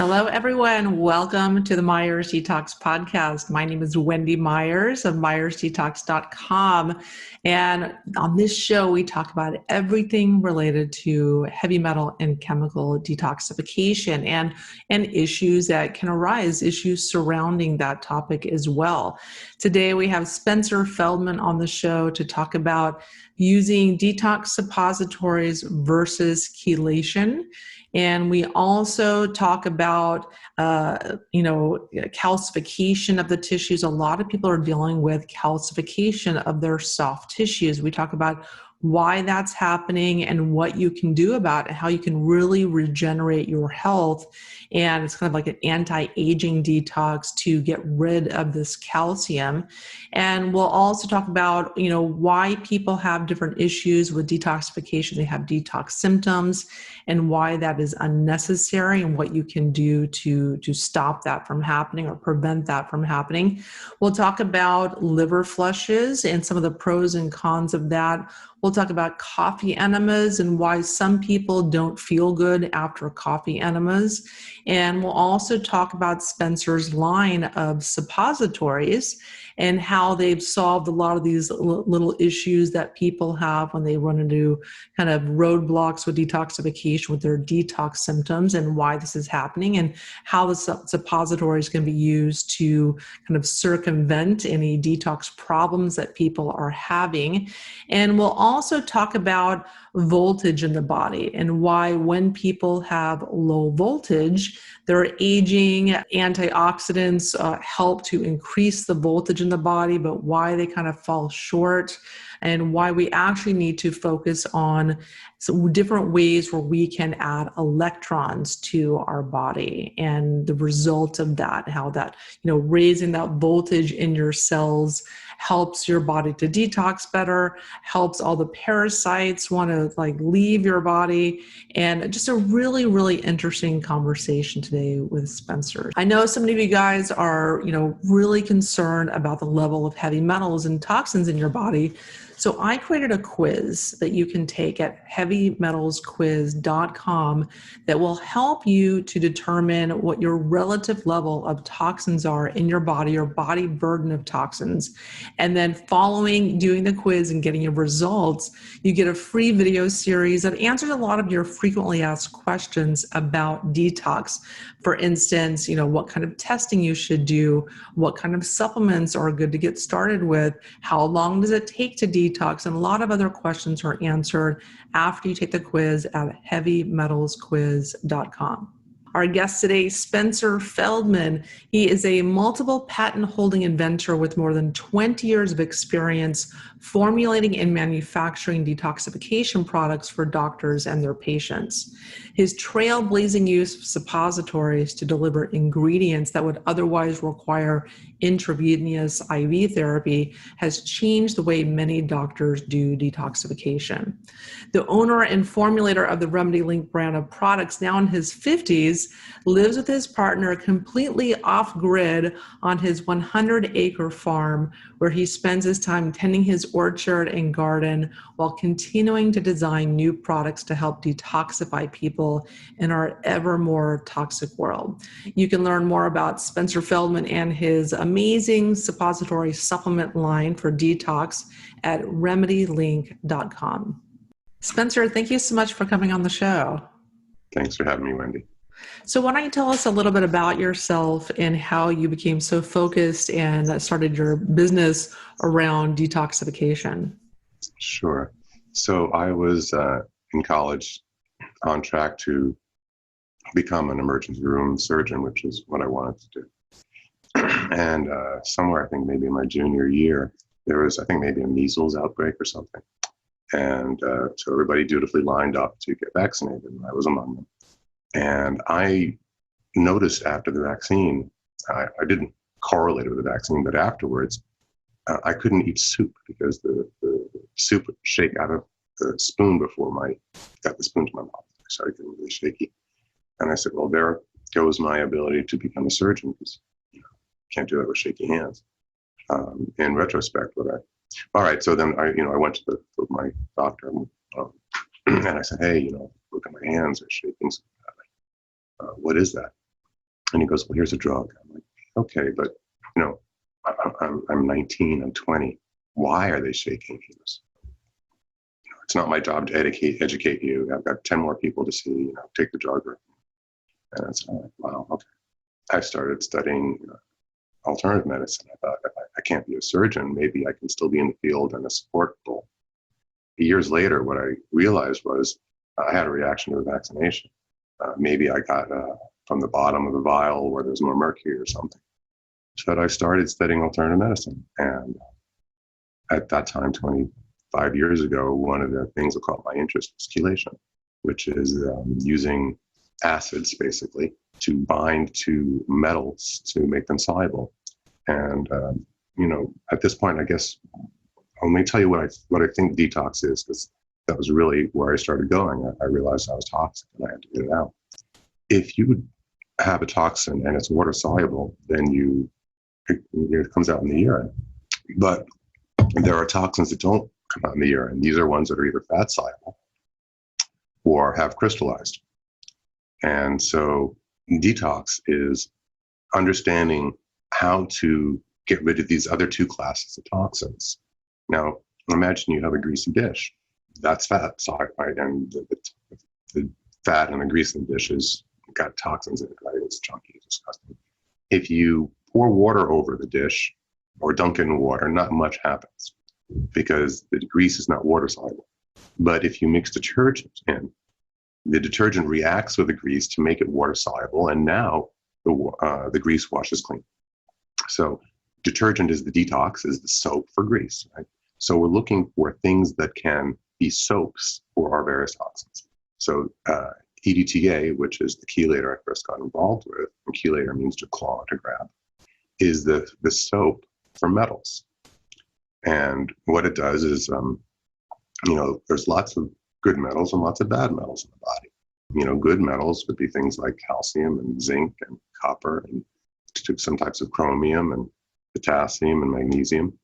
Hello, everyone. Welcome to the Myers Detox Podcast. My name is Wendy Myers of MyersDetox.com. And on this show, we talk about everything related to heavy metal and chemical detoxification and issues that can arise, issues surrounding that topic as well. Today, we have Spencer Feldman on the show to talk about using detox suppositories versus chelation. And we also talk about, calcification of the tissues. A lot of people are dealing with calcification of their soft tissues. We talk about why that's happening and what you can do about it, how you can really regenerate your health. And it's kind of like an anti-aging detox to get rid of this calcium. And we'll also talk about, why people have different issues with detoxification. They have detox symptoms and why that is unnecessary and what you can do to stop that from happening or prevent that from happening. We'll talk about liver flushes and some of the pros and cons of that. We'll talk about coffee enemas and why some people don't feel good after coffee enemas. And we'll also talk about Spencer's line of suppositories and how they've solved a lot of these little issues that people have when they run into kind of roadblocks with detoxification with their detox symptoms, and why this is happening, and how the suppositories can be used to kind of circumvent any detox problems that people are having. And we'll also talk about voltage in the body and why when people have low voltage, their aging antioxidants help to increase the voltage in the body, but why they kind of fall short, and why we actually need to focus on some different ways where we can add electrons to our body, and the result of that, how that, raising that voltage in your cells helps your body to detox better, helps all the parasites want to leave your body. And just a really, really interesting conversation today with Spencer. I know so many of you guys are, really concerned about the level of heavy metals and toxins in your body. So I created a quiz that you can take at heavymetalsquiz.com that will help you to determine what your relative level of toxins are in your body burden of toxins. And then doing the quiz and getting your results, you get a free video series that answers a lot of your frequently asked questions about detox. For instance, what kind of testing you should do, what kind of supplements are good to get started with, how long does it take to detox, and a lot of other questions are answered after you take the quiz at heavymetalsquiz.com. Our guest today, Spencer Feldman. He is a multiple patent holding inventor with more than 20 years of experience formulating and manufacturing detoxification products for doctors and their patients. His trailblazing use of suppositories to deliver ingredients that would otherwise require intravenous IV therapy has changed the way many doctors do detoxification. The owner and formulator of the Remedylink brand of products, now in his 50s, lives with his partner completely off-grid on his 100-acre farm, where he spends his time tending his orchard and garden while continuing to design new products to help detoxify people in our ever more toxic world. You can learn more about Spencer Feldman and his amazing suppository supplement line for detox at Remedylink.com. Spencer, thank you so much for coming on the show. Thanks for having me, Wendy. So why don't you tell us a little bit about yourself and how you became so focused and started your business around detoxification? Sure. So I was in college on track to become an emergency room surgeon, which is what I wanted to do. And somewhere, I think maybe in my junior year, there was, I think maybe a measles outbreak or something. And so everybody dutifully lined up to get vaccinated, and I was among them. And I noticed after the vaccine, I didn't correlate it with the vaccine, but afterwards, I couldn't eat soup because the soup would shake out of the spoon before got the spoon to my mouth. I started getting really shaky. And I said, well, there goes my ability to become a surgeon, because can't do that with shaky hands. In retrospect, all right, so then I went to my doctor and I said, hey, look at my hands, they're shaking. What is that? And he goes, well, here's a drug. I'm like, okay, but you know, I'm 19, I'm 20. Why are they shaking? He goes, it's not my job to educate you. I've got 10 more people to see, take the drug. And it's like, wow, okay. I started studying alternative medicine. I thought, if I can't be a surgeon, maybe I can still be in the field and a support role. Years later, what I realized was I had a reaction to the vaccination. Maybe I got from the bottom of the vial where there's more mercury or something. So I started studying alternative medicine. And at that time, 25 years ago, one of the things that caught my interest was chelation, which is using acids basically to bind to metals to make them soluble. And at this point, I guess, let me tell you what I think detox is, because that was really where I started going. I realized I was toxic and I had to get it out. If you have a toxin and it's water soluble, then it comes out in the urine. But there are toxins that don't come out in the urine. These are ones that are either fat soluble or have crystallized. And so detox is understanding how to get rid of these other two classes of toxins. Now, imagine you have a greasy dish. That's fat, right? And the fat and the grease in the dish has got toxins in it, right? It's chunky, it's disgusting. If you pour water over the dish or dunk it in water, not much happens because the grease is not water soluble. But if you mix detergent in, the detergent reacts with the grease to make it water soluble, and now the grease washes clean. So detergent is the detox, is the soap for grease, right? So we're looking for things that can be soaps for our various toxins. So EDTA, which is the chelator I first got involved with, and chelator means to claw, to grab, is the soap for metals. And what it does is, there's lots of good metals and lots of bad metals in the body. Good metals would be things like calcium and zinc and copper and some types of chromium and potassium and magnesium.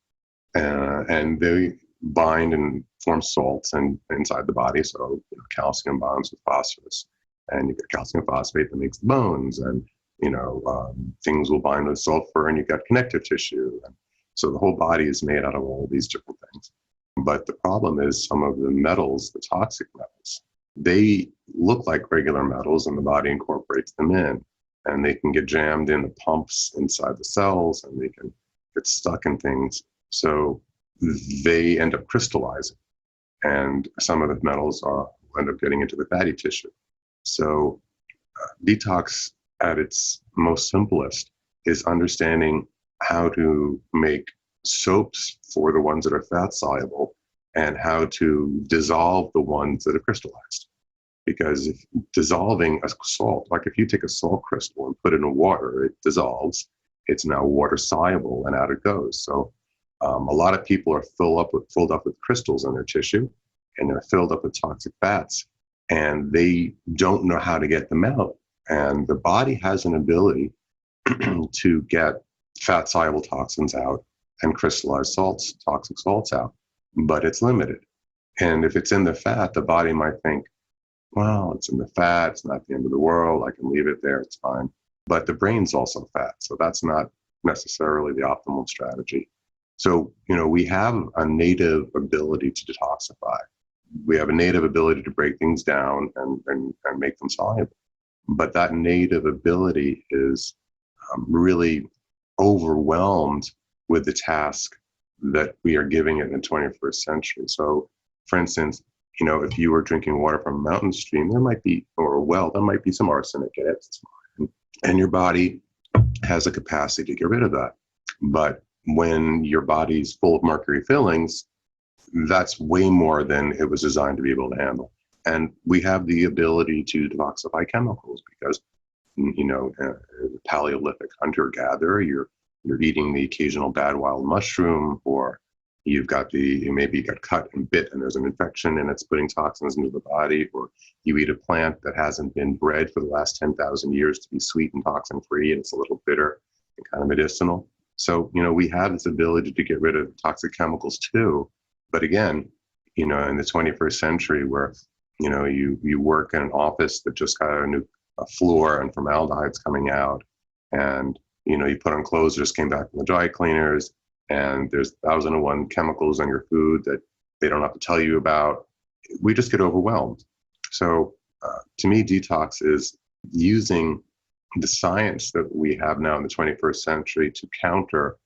And they bind and form salts inside the body. So calcium bonds with phosphorus, and you get calcium phosphate that makes the bones, and things will bind with sulfur, and you got connective tissue. And so the whole body is made out of all these different things. But the problem is some of the metals, the toxic metals, they look like regular metals and the body incorporates them in, and they can get jammed in the pumps inside the cells, and they can get stuck in things. So they end up crystallizing, and some of the metals end up getting into the fatty tissue. So detox at its most simplest is understanding how to make soaps for the ones that are fat soluble and how to dissolve the ones that are crystallized. Because if dissolving a salt, like if you take a salt crystal and put it in water, it dissolves. It's now water soluble and out it goes. So a lot of people are filled up with crystals in their tissue, and they're filled up with toxic fats, and they don't know how to get them out. And the body has an ability to get fat soluble toxins out and crystallized salts, toxic salts out, but it's limited. And if it's in the fat, the body might think, well, it's in the fat, it's not the end of the world, I can leave it there, it's fine. But the brain's also fat, so that's not necessarily the optimal strategy. So, we have a native ability to detoxify. We have a native ability to break things down and make them soluble. But that native ability is really overwhelmed with the task that we are giving it in the 21st century. So, for instance, if you were drinking water from a mountain stream, there might be some arsenic in it, and your body has a capacity to get rid of that. But when your body's full of mercury fillings, that's way more than it was designed to be able to handle. And we have the ability to detoxify chemicals because, Paleolithic hunter-gatherer, you're eating the occasional bad wild mushroom, or maybe you got cut and bit and there's an infection and it's putting toxins into the body, or you eat a plant that hasn't been bred for the last 10,000 years to be sweet and toxin-free, and it's a little bitter and kind of medicinal. So, we have this ability to get rid of toxic chemicals too. But again, in the 21st century where, you work in an office that just got a new floor and formaldehyde's coming out, And, you put on clothes that just came back from the dry cleaners, and there's 1,001 chemicals on your food that they don't have to tell you about. We just get overwhelmed. So to me, detox is using the science that we have now in the 21st century to counter,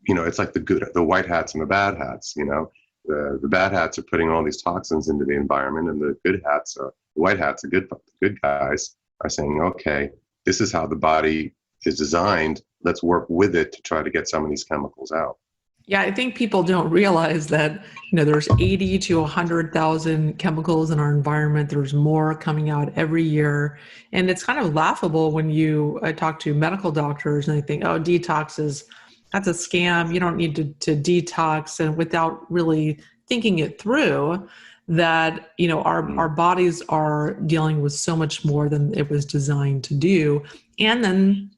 it's like the white hats and the bad hats, the bad hats are putting all these toxins into the environment, and the white hats, the good guys are saying, okay, this is how the body is designed. Let's work with it to try to get some of these chemicals out. Yeah, I think people don't realize that, there's 80 to 100,000 chemicals in our environment. There's more coming out every year. And it's kind of laughable when I talk to medical doctors and they think, oh, that's a scam. You don't need to detox. And without really thinking it through, that, our bodies are dealing with so much more than it was designed to do. And then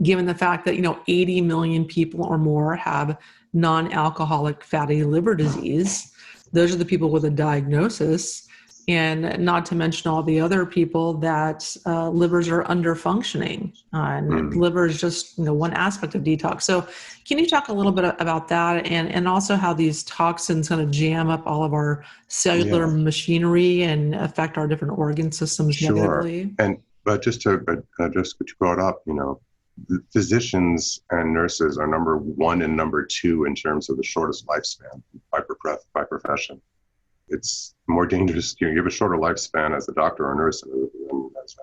given the fact that, 80 million people or more have non-alcoholic fatty liver disease. Those are the people with a diagnosis, and not to mention all the other people that livers are under functioning. And liver is just one aspect of detox. So can you talk a little bit about that, and also how these toxins kind of jam up all of our cellular machinery and affect our different organ systems negatively? But just to address what you brought up, physicians and nurses are number one and number two in terms of the shortest lifespan by profession. It's more dangerous. You have a shorter lifespan as a doctor or nurse than as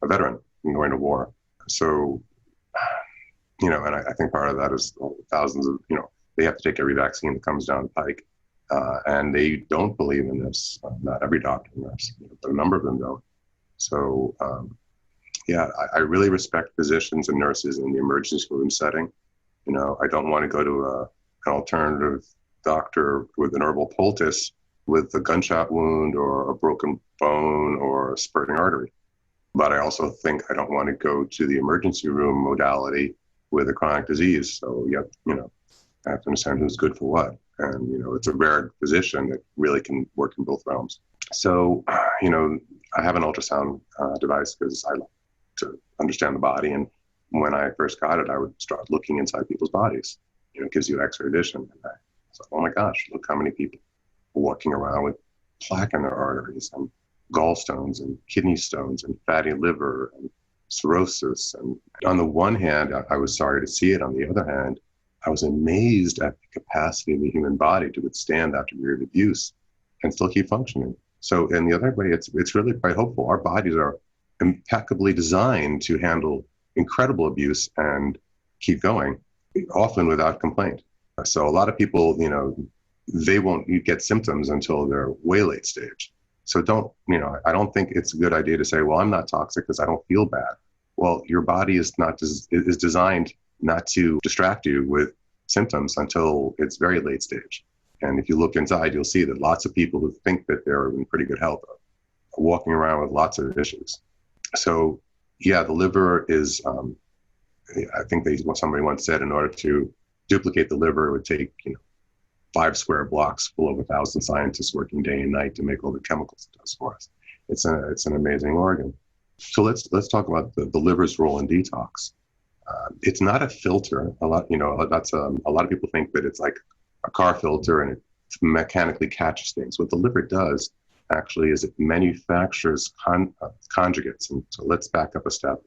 a veteran going to war. So, and I think part of that is thousands of, they have to take every vaccine that comes down the pike. And they don't believe in this. Not every doctor and nurse, but a number of them don't. So, I really respect physicians and nurses in the emergency room setting. I don't want to go to an alternative doctor with an herbal poultice with a gunshot wound or a broken bone or a spurting artery. But I also think I don't want to go to the emergency room modality with a chronic disease. So, I have to understand who's good for what. And, it's a rare physician that really can work in both realms. So, I have an ultrasound device because I like to understand the body. And when I first got it, I would start looking inside people's bodies. It gives you X-ray vision. And I was like, oh my gosh, look how many people are walking around with plaque in their arteries and gallstones and kidney stones and fatty liver and cirrhosis. And on the one hand, I was sorry to see it. On the other hand, I was amazed at the capacity of the human body to withstand that degree of abuse and still keep functioning. So in the other way, it's really quite hopeful. Our bodies are impeccably designed to handle incredible abuse and keep going, often without complaint. So a lot of people, they won't get symptoms until they're way late stage. So I don't think it's a good idea to say, well, I'm not toxic because I don't feel bad. Well, your body is designed not to distract you with symptoms until it's very late stage. And if you look inside, you'll see that lots of people who think that they're in pretty good health are walking around with lots of issues. So, the liver is, I think somebody once said in order to duplicate the liver, it would take, 5 square blocks full of 1,000 scientists working day and night to make all the chemicals it does for us. It's an amazing organ. So let's talk about the liver's role in detox. It's not a filter. A lot of people think that it's like a car filter and it mechanically catches things. What the liver does actually is it manufactures conjugates. And so let's back up a step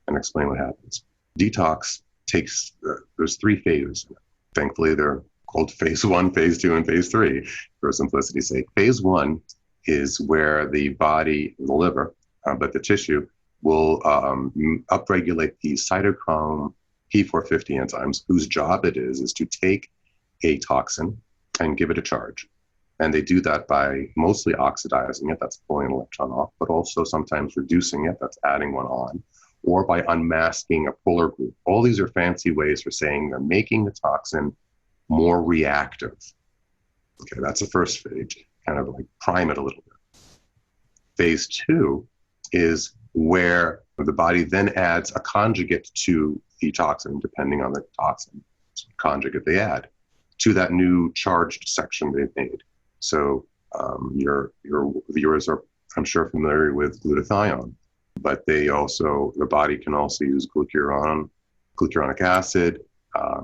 and explain what happens. Detox takes, there's 3 phases. Thankfully, they're called phase 1, phase 2, and phase 3 for simplicity's sake. Phase 1 is where the body, the liver, but the tissue will upregulate the cytochrome P450 enzymes, whose job it is to take a toxin and give it a charge. And they do that by mostly oxidizing it, that's pulling an electron off, but also sometimes reducing it, that's adding one on, or by unmasking a polar group. All these are fancy ways for saying they're making the toxin more reactive. Okay, that's the first phase, kind of like prime it a little bit. Phase 2 is where the body then adds a conjugate to the toxin, depending on the toxin conjugate they add, to that new charged section they've made. So your viewers are, I'm sure, familiar with glutathione. but the body can also use glucuronic acid,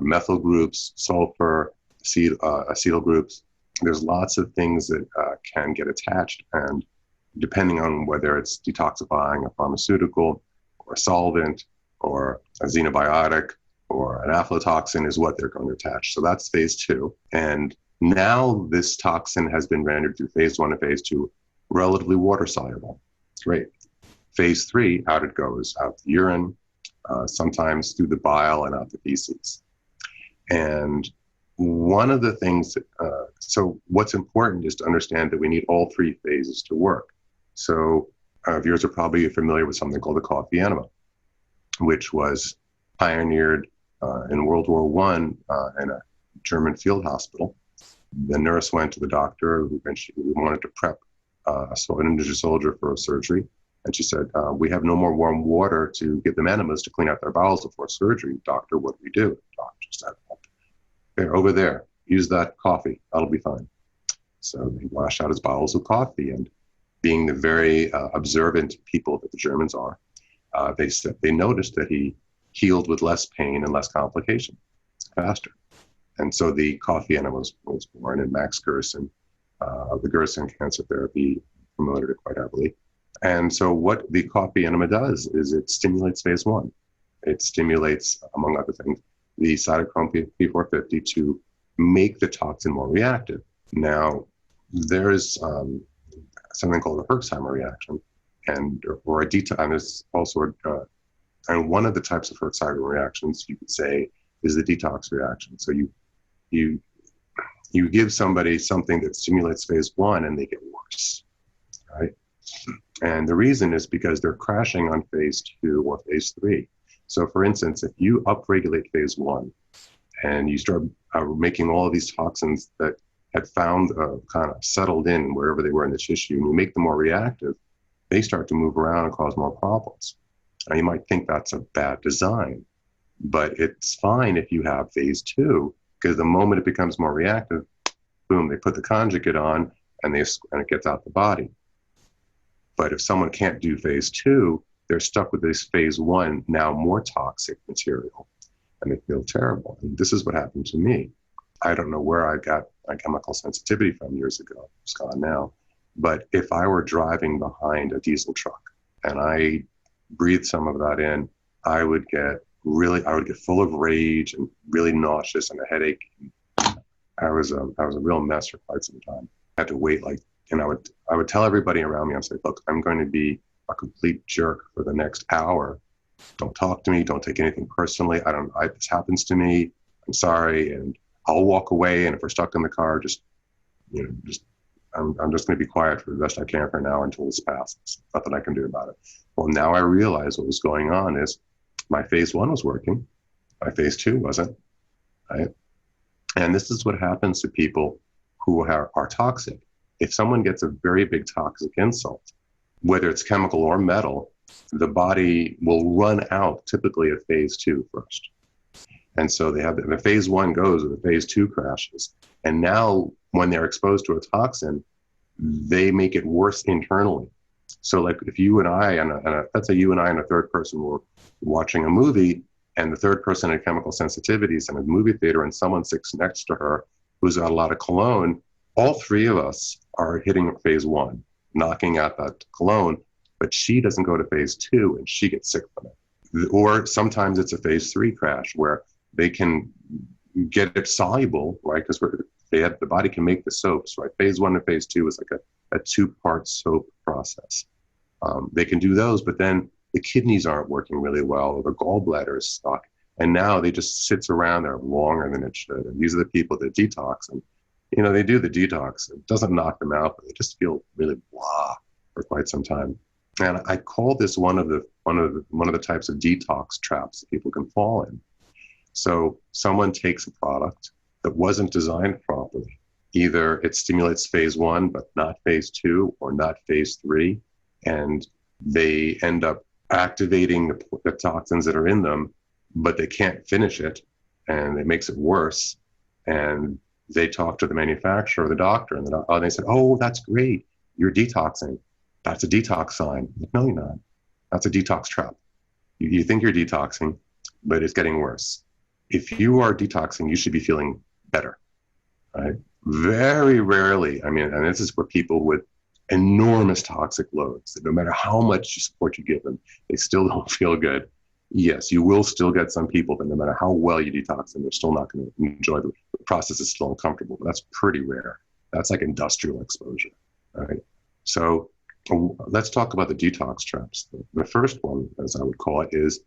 methyl groups, sulfur, acetyl groups. There's lots of things that can get attached, and depending on whether it's detoxifying a pharmaceutical or a solvent or a xenobiotic or an aflatoxin is what they're going to attach. So that's phase 2. And now this toxin has been rendered through phase 1 and phase 2 relatively water soluble. Great. Phase 3, out it goes, out the urine, sometimes through the bile and out the feces. And one of the things, so what's important is to understand that we need all 3 phases to work. So viewers are probably familiar with something called the coffee enema, which was pioneered in World War I in a German field hospital. The nurse went to the doctor who wanted to prep an injured soldier for a surgery. And she said, we have no more warm water to give them enemas to clean out their bowels before surgery. Doctor, what do we do? The doctor said, there, over there, use that coffee. That'll be fine. So he washed out his bowels with coffee, and being the very observant people that the Germans are, they noticed that he healed with less pain and less complication, faster. And so the coffee enema was born, and Max Gerson, the Gerson cancer therapy, promoted it quite heavily. And so what the coffee enema does is it stimulates phase 1. It stimulates, among other things, the cytochrome P450 to make the toxin more reactive. Now, there is something called a Herxheimer reaction, and there's also and one of the types of Herxheimer reactions you could say is the detox reaction. So you give somebody something that stimulates phase 1 and they get worse, right? And the reason is because they're crashing on phase 2 or phase 3. So for instance, if you upregulate phase 1 and you start making all of these toxins that had found kind of settled in wherever they were in the tissue, and you make them more reactive, they start to move around and cause more problems. Now, you might think that's a bad design, but it's fine if you have phase 2, because the moment it becomes more reactive, boom, they put the conjugate on and it gets out the body. But if someone can't do phase 2, they're stuck with this phase 1, now more toxic material, and they feel terrible. And this is what happened to me. I don't know where I got my chemical sensitivity from years ago. It's gone now. But if I were driving behind a diesel truck and I breathed some of that in, I would get full of rage and really nauseous and a headache. I was a real mess for quite some time. I had to wait and I would tell everybody around me, I'd say, look, I'm going to be a complete jerk for the next hour. Don't talk to me. Don't take anything personally. This happens to me. I'm sorry. And I'll walk away. And if we're stuck in the car, I'm just going to be quiet for the best I can for an hour until this passes. Nothing I can do about it. Well, now I realize what was going on is my phase 1 was working. My phase 2 wasn't, right? And this is what happens to people who are toxic. If someone gets a very big toxic insult, whether it's chemical or metal, the body will run out typically at phase 2 first. And so the phase 1 goes, or the phase 2 crashes. And now when they're exposed to a toxin, they make it worse internally. So like if you and I, let's say you and I and a third person were watching a movie, and the third person had chemical sensitivities in a movie theater, and someone sits next to her who's got a lot of cologne, all 3 of us are hitting phase 1, knocking out that cologne, but she doesn't go to phase 2 and she gets sick from it. Or sometimes it's a phase 3 crash where they can get it soluble, right? Because the body can make the soaps, right? Phase 1 and phase 2 is like a 2-part soap process. They can do those, but then the kidneys aren't working really well, or the gallbladder is stuck. And now they just sits around there longer than it should. And these are the people that detox, and they do the detox. It doesn't knock them out, but they just feel really blah for quite some time. And I call this one of the types of detox traps that people can fall in. So someone takes a product that wasn't designed properly. Either it stimulates phase 1, but not phase 2, or not phase 3, and they end up activating the toxins that are in them, but they can't finish it, and it makes it worse. And they talk to the manufacturer or the doctor, and they said, oh, that's great, you're detoxing. That's a detox sign. No, you're not. That's a detox trap. You think you're detoxing, but it's getting worse. If you are detoxing, you should be feeling better, right? Very rarely, I mean, and this is for people with enormous toxic loads, that no matter how much support you give them, they still don't feel good. Yes, you will still get some people that no matter how well you detox them, they're still not going to enjoy the process. Is still uncomfortable, but that's pretty rare. That's like industrial exposure, right? So let's talk about the detox traps. The first one, as I would call it, is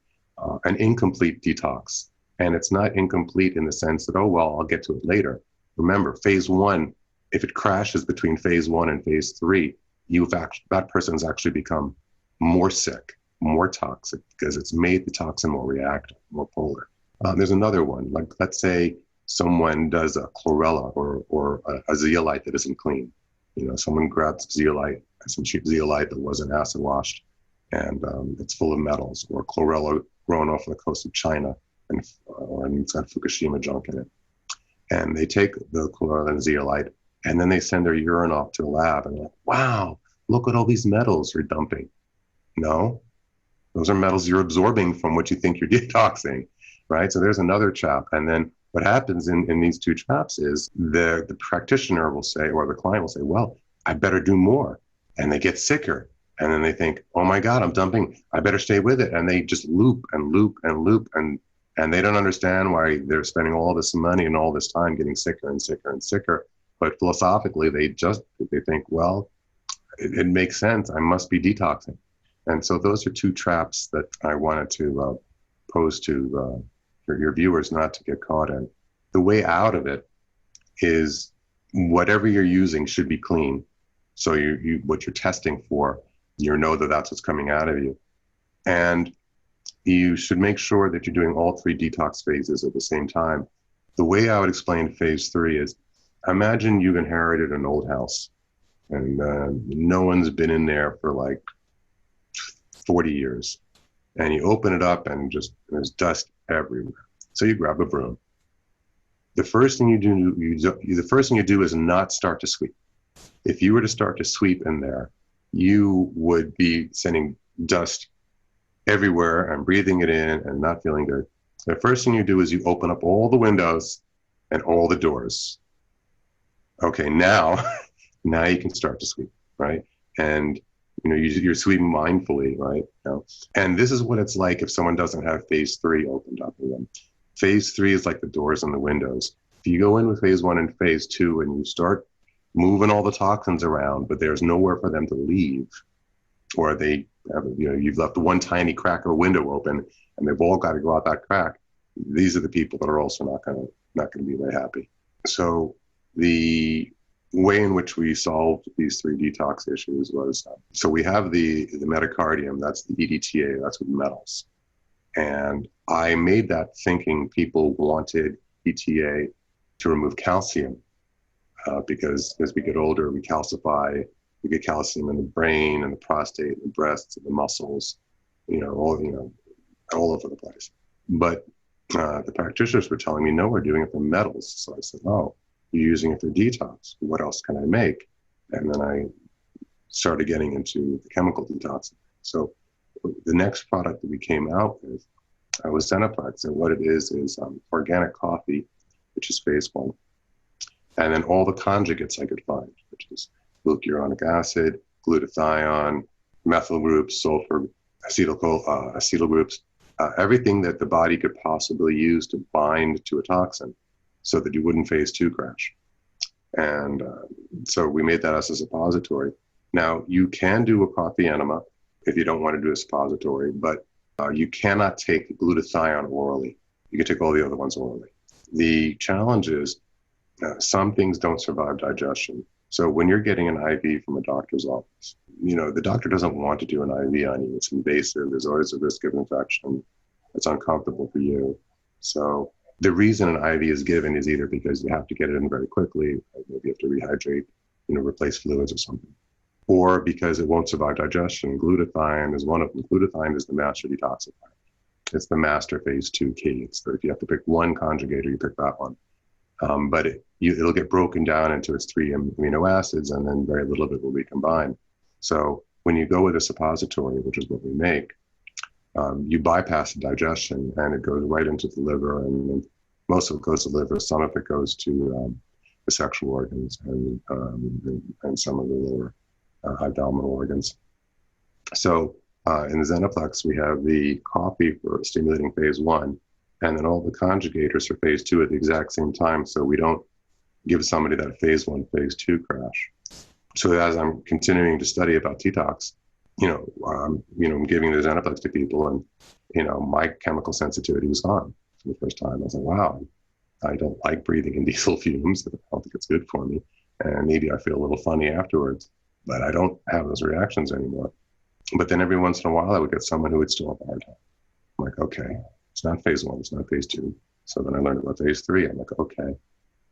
an incomplete detox. And it's not incomplete in the sense that, oh, well, I'll get to it later. Remember, phase one, if it crashes between phase one and phase three, that person's actually become more sick, more toxic, because it's made the toxin more reactive, more polar. There's another one, like let's say someone does a chlorella or a zeolite that isn't clean. You know, someone grabs zeolite, some cheap zeolite that wasn't acid washed, and it's full of metals, or chlorella grown off the coast of China, and it's got Fukushima junk in it. And they take the chlorella and zeolite, and then they send their urine off to a lab, and they're like, wow, look at all these metals you're dumping. No, those are metals you're absorbing from what you think you're detoxing, right? So there's another trap. And then what happens in these two traps is the practitioner will say, or the client will say, well, I better do more. And they get sicker. And then they think, oh my God, I'm dumping, I better stay with it. And they just loop and loop and loop. And they don't understand why they're spending all this money and all this time getting sicker and sicker and sicker. But philosophically, they think, well, it makes sense. I must be detoxing. And so those are two traps that I wanted to pose to your viewers not to get caught in. The way out of it is whatever you're using should be clean. So what you're testing for, you know that's what's coming out of you. And you should make sure that you're doing all three detox phases at the same time. The way I would explain phase three is, imagine you've inherited an old house and no one's been in there for like 40 years. And you open it up and just there's dust everywhere. So you grab a broom. The first thing you do is not start to sweep. If you were to start to sweep in there, you would be sending dust everywhere and breathing it in and not feeling good. The first thing you do is you open up all the windows and all the doors. Okay, now you can start to sweep, right? And you're sweeping mindfully, right? And this is what it's like if someone doesn't have phase three opened up for them. Phase three is like the doors and the windows. If you go in with phase one and phase two and you start moving all the toxins around, but there's nowhere for them to leave, or they have, you've left one tiny crack of a window open and they've all got to go out that crack, these are the people that are also not going to be very happy. So the way in which we solved these three detox issues was, so we have the metacardium, that's the EDTA, that's with metals. And I made that thinking people wanted ETA to remove calcium because as we get older, we calcify, we get calcium in the brain and the prostate and the breasts and the muscles, all over the place. But the practitioners were telling me, no, we're doing it for metals. So I said, oh, you're using it for detox. What else can I make? And then I started getting into the chemical detox. So the next product that we came out with was Zenaplex. And what it is organic coffee, which is phase one. And then all the conjugates I could find, which is glucuronic acid, glutathione, methyl groups, sulfur, acetyl groups, everything that the body could possibly use to bind to a toxin so that you wouldn't phase two crash. And so we made that as a suppository. Now, you can do a coffee enema if you don't want to do a suppository, but you cannot take glutathione orally. You can take all the other ones orally. The challenge is some things don't survive digestion. So when you're getting an IV from a doctor's office, the doctor doesn't want to do an IV on you. It's invasive. There's always a risk of infection. It's uncomfortable for you. So the reason an IV is given is either because you have to get it in very quickly, maybe you have to rehydrate, replace fluids or something, or because it won't survive digestion. Glutathione is one of them. Glutathione is the master detoxifier. It's the master phase two key. So if you have to pick one conjugator, you pick that one. But it'll get broken down into its three amino acids, and then very little of it will be combined. So when you go with a suppository, which is what we make, you bypass the digestion and it goes right into the liver, and most of it goes to the liver. Some of it goes to the sexual organs and some of the lower abdominal organs. So in the Xenoplex, we have the coffee for stimulating phase 1, and then all the conjugators for phase 2 at the exact same time, so we don't give somebody that phase 1, phase 2 crash. So as I'm continuing to study about detox, I'm giving the Xenoplex to people, and my chemical sensitivity was gone for the first time. I was like, wow, I don't like breathing in diesel fumes. I don't think it's good for me, and maybe I feel a little funny afterwards, but I don't have those reactions anymore. But then every once in a while, I would get someone who would still have a hard time. I'm like, okay, it's not phase 1, it's not phase 2. So then I learned about phase 3. I'm like, okay,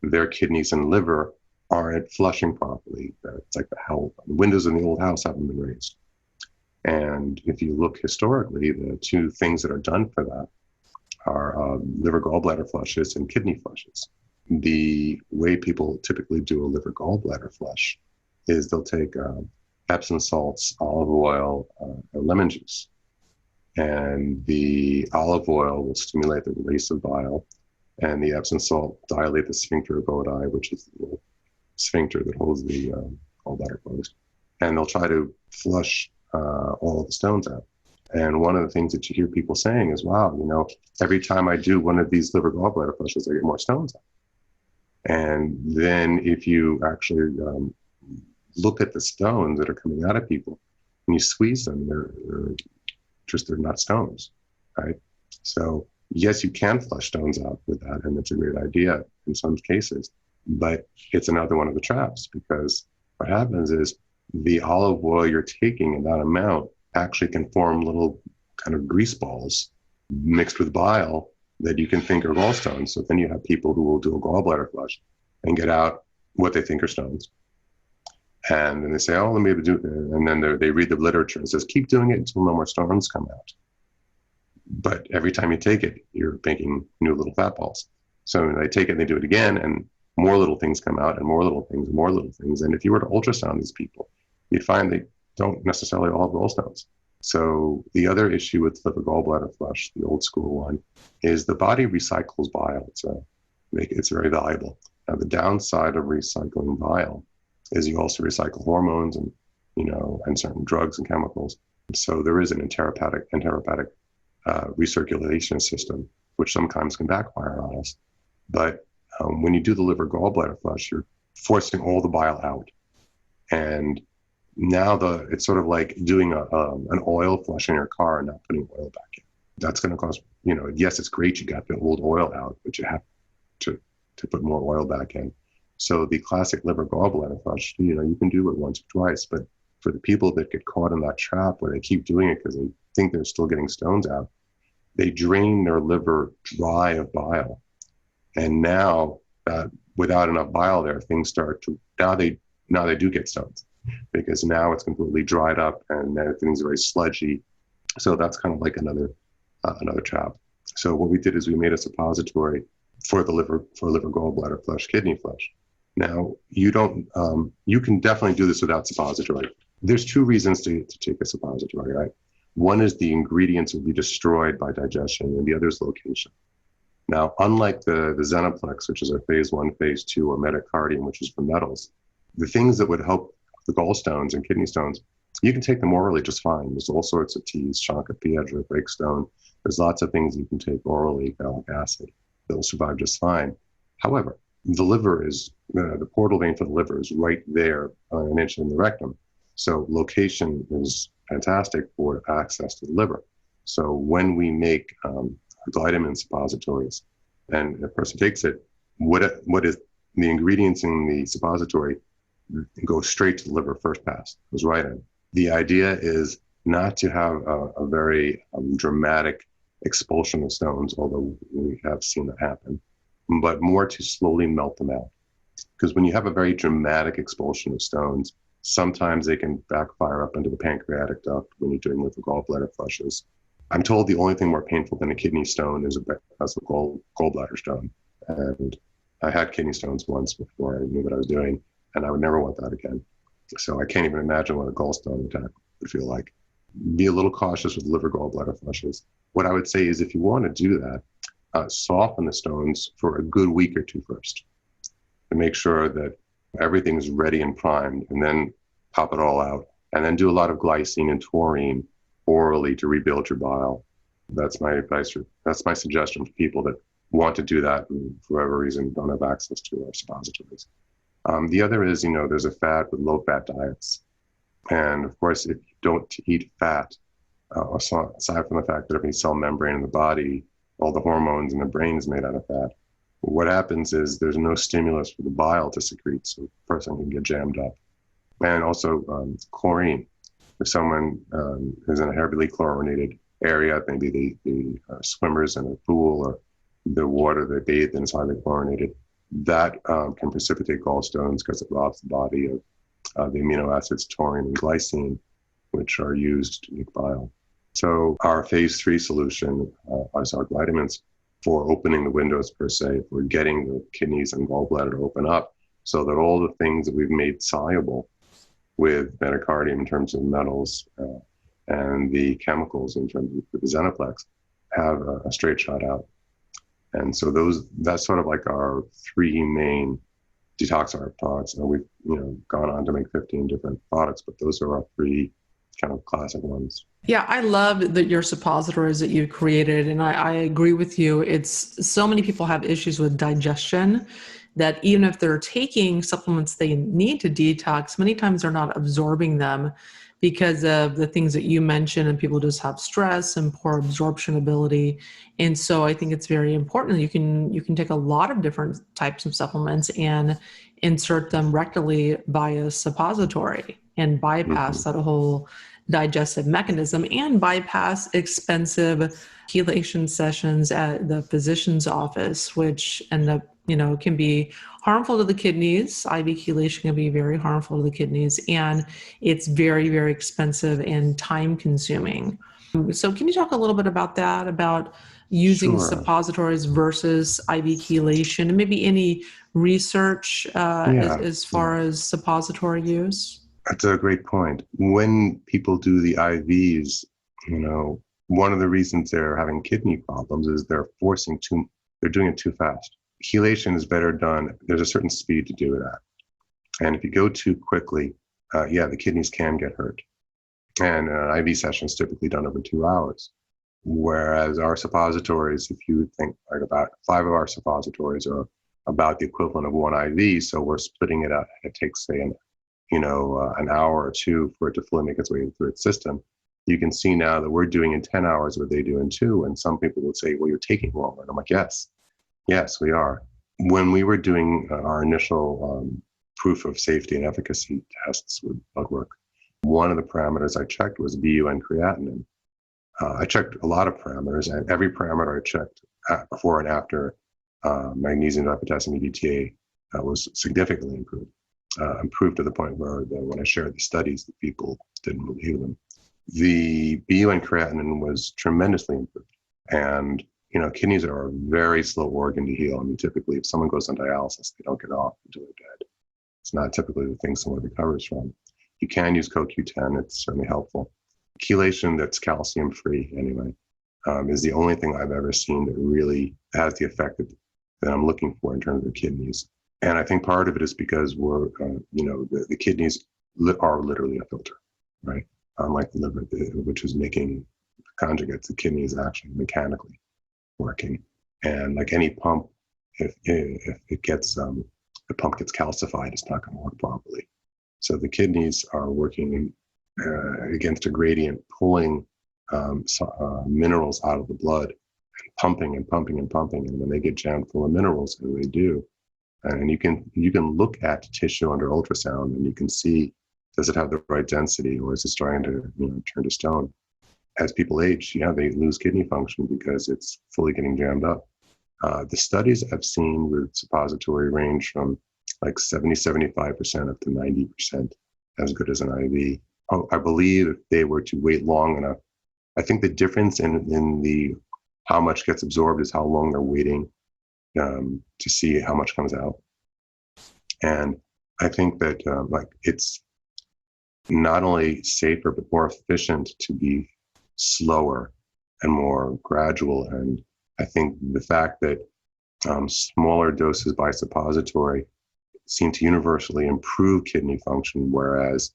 their kidneys and liver aren't flushing properly. It's like the windows in the old house haven't been raised. And if you look historically, the two things that are done for that are liver-gallbladder flushes and kidney flushes. The way people typically do a liver-gallbladder flush is they'll take Epsom salts, olive oil, and lemon juice. And the olive oil will stimulate the release of bile, and the Epsom salt dilate the sphincter of Oddi, which is the sphincter that holds the gallbladder closed. And they'll try to flush all of the stones out. And one of the things that you hear people saying is, wow, every time I do one of these liver gallbladder flushes, I get more stones out. And then if you actually look at the stones that are coming out of people, and you squeeze them, they're not stones, right? So yes, you can flush stones out with that, and it's a great idea in some cases, but it's another one of the traps, because what happens is the olive oil you're taking in that amount actually can form little kind of grease balls mixed with bile that you can think are gallstones. So then you have people who will do a gallbladder flush and get out what they think are stones. And then they say, oh, let me do it. And then they read the literature and says, keep doing it until no more stones come out. But every time you take it, you're making new little fat balls. So they take it and they do it again, and more little things come out, and more little things, and more little things. And if you were to ultrasound these people, you'd find they don't necessarily all have gallstones. So the other issue with liver gallbladder flush, the old school one, is the body recycles bile. It's very valuable. Now, the downside of recycling bile is you also recycle hormones and certain drugs and chemicals. So there is an enterohepatic recirculation system, which sometimes can backfire on us. But when you do the liver gallbladder flush, you're forcing all the bile out. And now it's sort of like doing an oil flush in your car and not putting oil back in. That's going to cause, yes, it's great you got the old oil out, but you have to put more oil back in. So the classic liver gallbladder flush, you can do it once or twice, but for the people that get caught in that trap where they keep doing it because they think they're still getting stones out, they drain their liver dry of bile. And now, without enough bile there, things start to, now they do get stones, because now it's completely dried up and everything's very sludgy. So that's kind of like another trap. So what we did is we made a suppository for liver gallbladder flush, kidney flush. Now, you can definitely do this without suppository. There's two reasons to take a suppository, right? One is the ingredients will be destroyed by digestion, and the other is location. Now, unlike the Xenoplex, which is our phase 1, phase 2, or metacardium, which is for metals, the things that would help the gallstones and kidney stones, you can take them orally just fine. There's all sorts of teas, Shankapiedra, breakstone. There's lots of things you can take orally, malic acid, that will survive just fine. However, the liver is, the portal vein for the liver is right there, an inch in the rectum. So location is fantastic for access to the liver. So when we make glytamine suppositories and a person takes it, what is the ingredients in the suppository go straight to the liver first pass, goes right in. The idea is not to have a very dramatic expulsion of stones, although we have seen that happen, but more to slowly melt them out. Because when you have a very dramatic expulsion of stones, sometimes they can backfire up into the pancreatic duct when you're doing liver gallbladder flushes. I'm told the only thing more painful than a kidney stone is a gallbladder stone. And I had kidney stones once before I knew what I was doing, and I would never want that again. So I can't even imagine what a gallstone attack would feel like. Be a little cautious with liver-gallbladder flushes. What I would say is if you want to do that, soften the stones for a good week or two first to make sure that everything's ready and primed, and then pop it all out. And then do a lot of glycine and taurine orally to rebuild your bile. That's my advice. That's my suggestion for people that want to do that and for whatever reason don't have access to our suppositories. The other is, there's a fad with low-fat diets. And of course, if you don't eat fat, aside from the fact that every cell membrane in the body, all the hormones in the brain is made out of fat, what happens is there's no stimulus for the bile to secrete, so the person can get jammed up. And also chlorine. If someone is in a heavily chlorinated area, maybe the swimmers in a pool or the water they bathe in is highly chlorinated, that can precipitate gallstones because it robs the body of the amino acids taurine and glycine, which are used to make bile. So our phase 3 solution is our vitamins for opening the windows per se, for getting the kidneys and gallbladder to open up so that all the things that we've made soluble with metacardium in terms of metals and the chemicals in terms of the xenoplex have a straight shot out. And so that's sort of like our 3 main detoxifier products. And we've gone on to make 15 different products, but those are our 3 kind of classic ones. Yeah, I love your suppositories that you've created, and I agree with you. It's so many people have issues with digestion that even if they're taking supplements they need to detox, many times they're not absorbing them because of the things that you mentioned, and people just have stress and poor absorption ability. And so I think it's very important that you can take a lot of different types of supplements and insert them rectally via suppository and bypass that whole digestive mechanism and bypass expensive chelation sessions at the physician's office, which end up, can be harmful to the kidneys. IV chelation can be very harmful to the kidneys, and it's very, very expensive and time consuming. So can you talk a little bit about that, about using Sure. suppositories versus IV chelation, and maybe any research as far as suppository use? That's a great point. When people do the IVs, one of the reasons they're having kidney problems is they're doing it too fast. Chelation is better done. There's a certain speed to do it at. And if you go too quickly, the kidneys can get hurt. And an IV session is typically done over 2 hours. Whereas our suppositories, if you think like about 5 of our suppositories are about the equivalent of 1 IV, so we're splitting it out. It takes, say, an hour or 2 for it to fully make its way through its system. You can see now that we're doing in 10 hours what they do in 2. And some people would say, well, you're taking longer. And I'm like, yes, we are. When we were doing our initial proof of safety and efficacy tests with blood work, one of the parameters I checked was BUN creatinine. I checked a lot of parameters, and every parameter I checked before and after magnesium and potassium EDTA was significantly improved to the point where when I shared the studies, the people didn't believe them. The BUN creatinine was tremendously improved. And, kidneys are a very slow organ to heal. I mean, typically, if someone goes on dialysis, they don't get off until they're dead. It's not typically the thing someone recovers from. You can use CoQ10. It's certainly helpful. Chelation that's calcium-free, anyway, is the only thing I've ever seen that really has the effect that I'm looking for in terms of the kidneys. And I think part of it is because we're, the kidneys are literally a filter, right? Unlike the liver, which is making conjugates, the kidney is actually mechanically working. And like any pump, if it gets, the pump gets calcified, it's not going to work properly. So the kidneys are working against a gradient, pulling minerals out of the blood, and pumping and pumping and pumping. And when they get jammed full of minerals, and they do, and you can look at tissue under ultrasound, and you can see, does it have the right density, or is it starting to turn to stone? As people age, they lose kidney function because it's fully getting jammed up. The studies I've seen with suppository range from like 70-75% up to 90% as good as an IV. I believe if they were to wait long enough, I think the difference in the how much gets absorbed is how long they're waiting to see how much comes out. And I think that not only safer, but more efficient to be slower and more gradual. And I think the fact that smaller doses by suppository seem to universally improve kidney function, whereas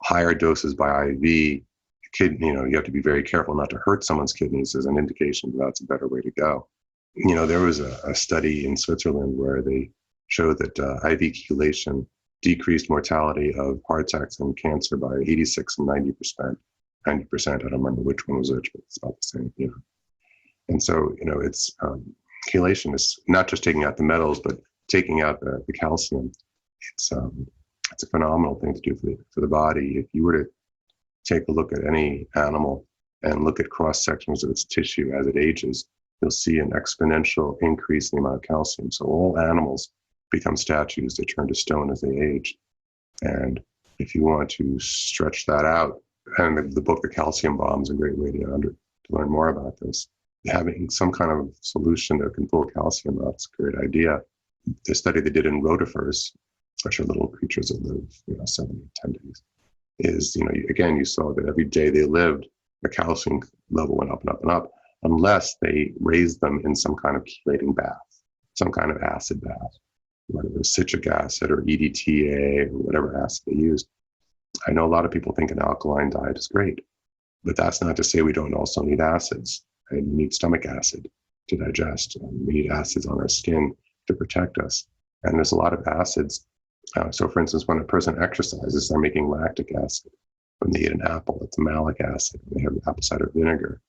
higher doses by IV, you have to be very careful not to hurt someone's kidneys as an indication that that's a better way to go. There was a study in Switzerland where they showed that IV chelation decreased mortality of heart attacks and cancer by 86 and 90%. 90%, I don't remember which one was which, but it's about the same, And so, it's chelation is not just taking out the metals, but taking out the calcium. It's a phenomenal thing to do for the body. If you were to take a look at any animal and look at cross sections of its tissue as it ages, you'll see an exponential increase in the amount of calcium. So all animals become statues. They turn to stone as they age. And if you want to stretch that out, and the book, The Calcium Bomb, is a great way to learn more about this. Having some kind of solution that can pull calcium out is a great idea. The study they did in rotifers, which are little creatures that live, 7 to 10 days, is, again, you saw that every day they lived, the calcium level went up and up and up, unless they raised them in some kind of chelating bath, some kind of acid bath, whether it was citric acid or EDTA or whatever acid they used. I know a lot of people think an alkaline diet is great, but that's not to say we don't also need acids. And we need stomach acid to digest. We need acids on our skin to protect us. And there's a lot of acids. So for instance, when a person exercises, they're making lactic acid. When they eat an apple, it's malic acid. When they have apple cider vinegar.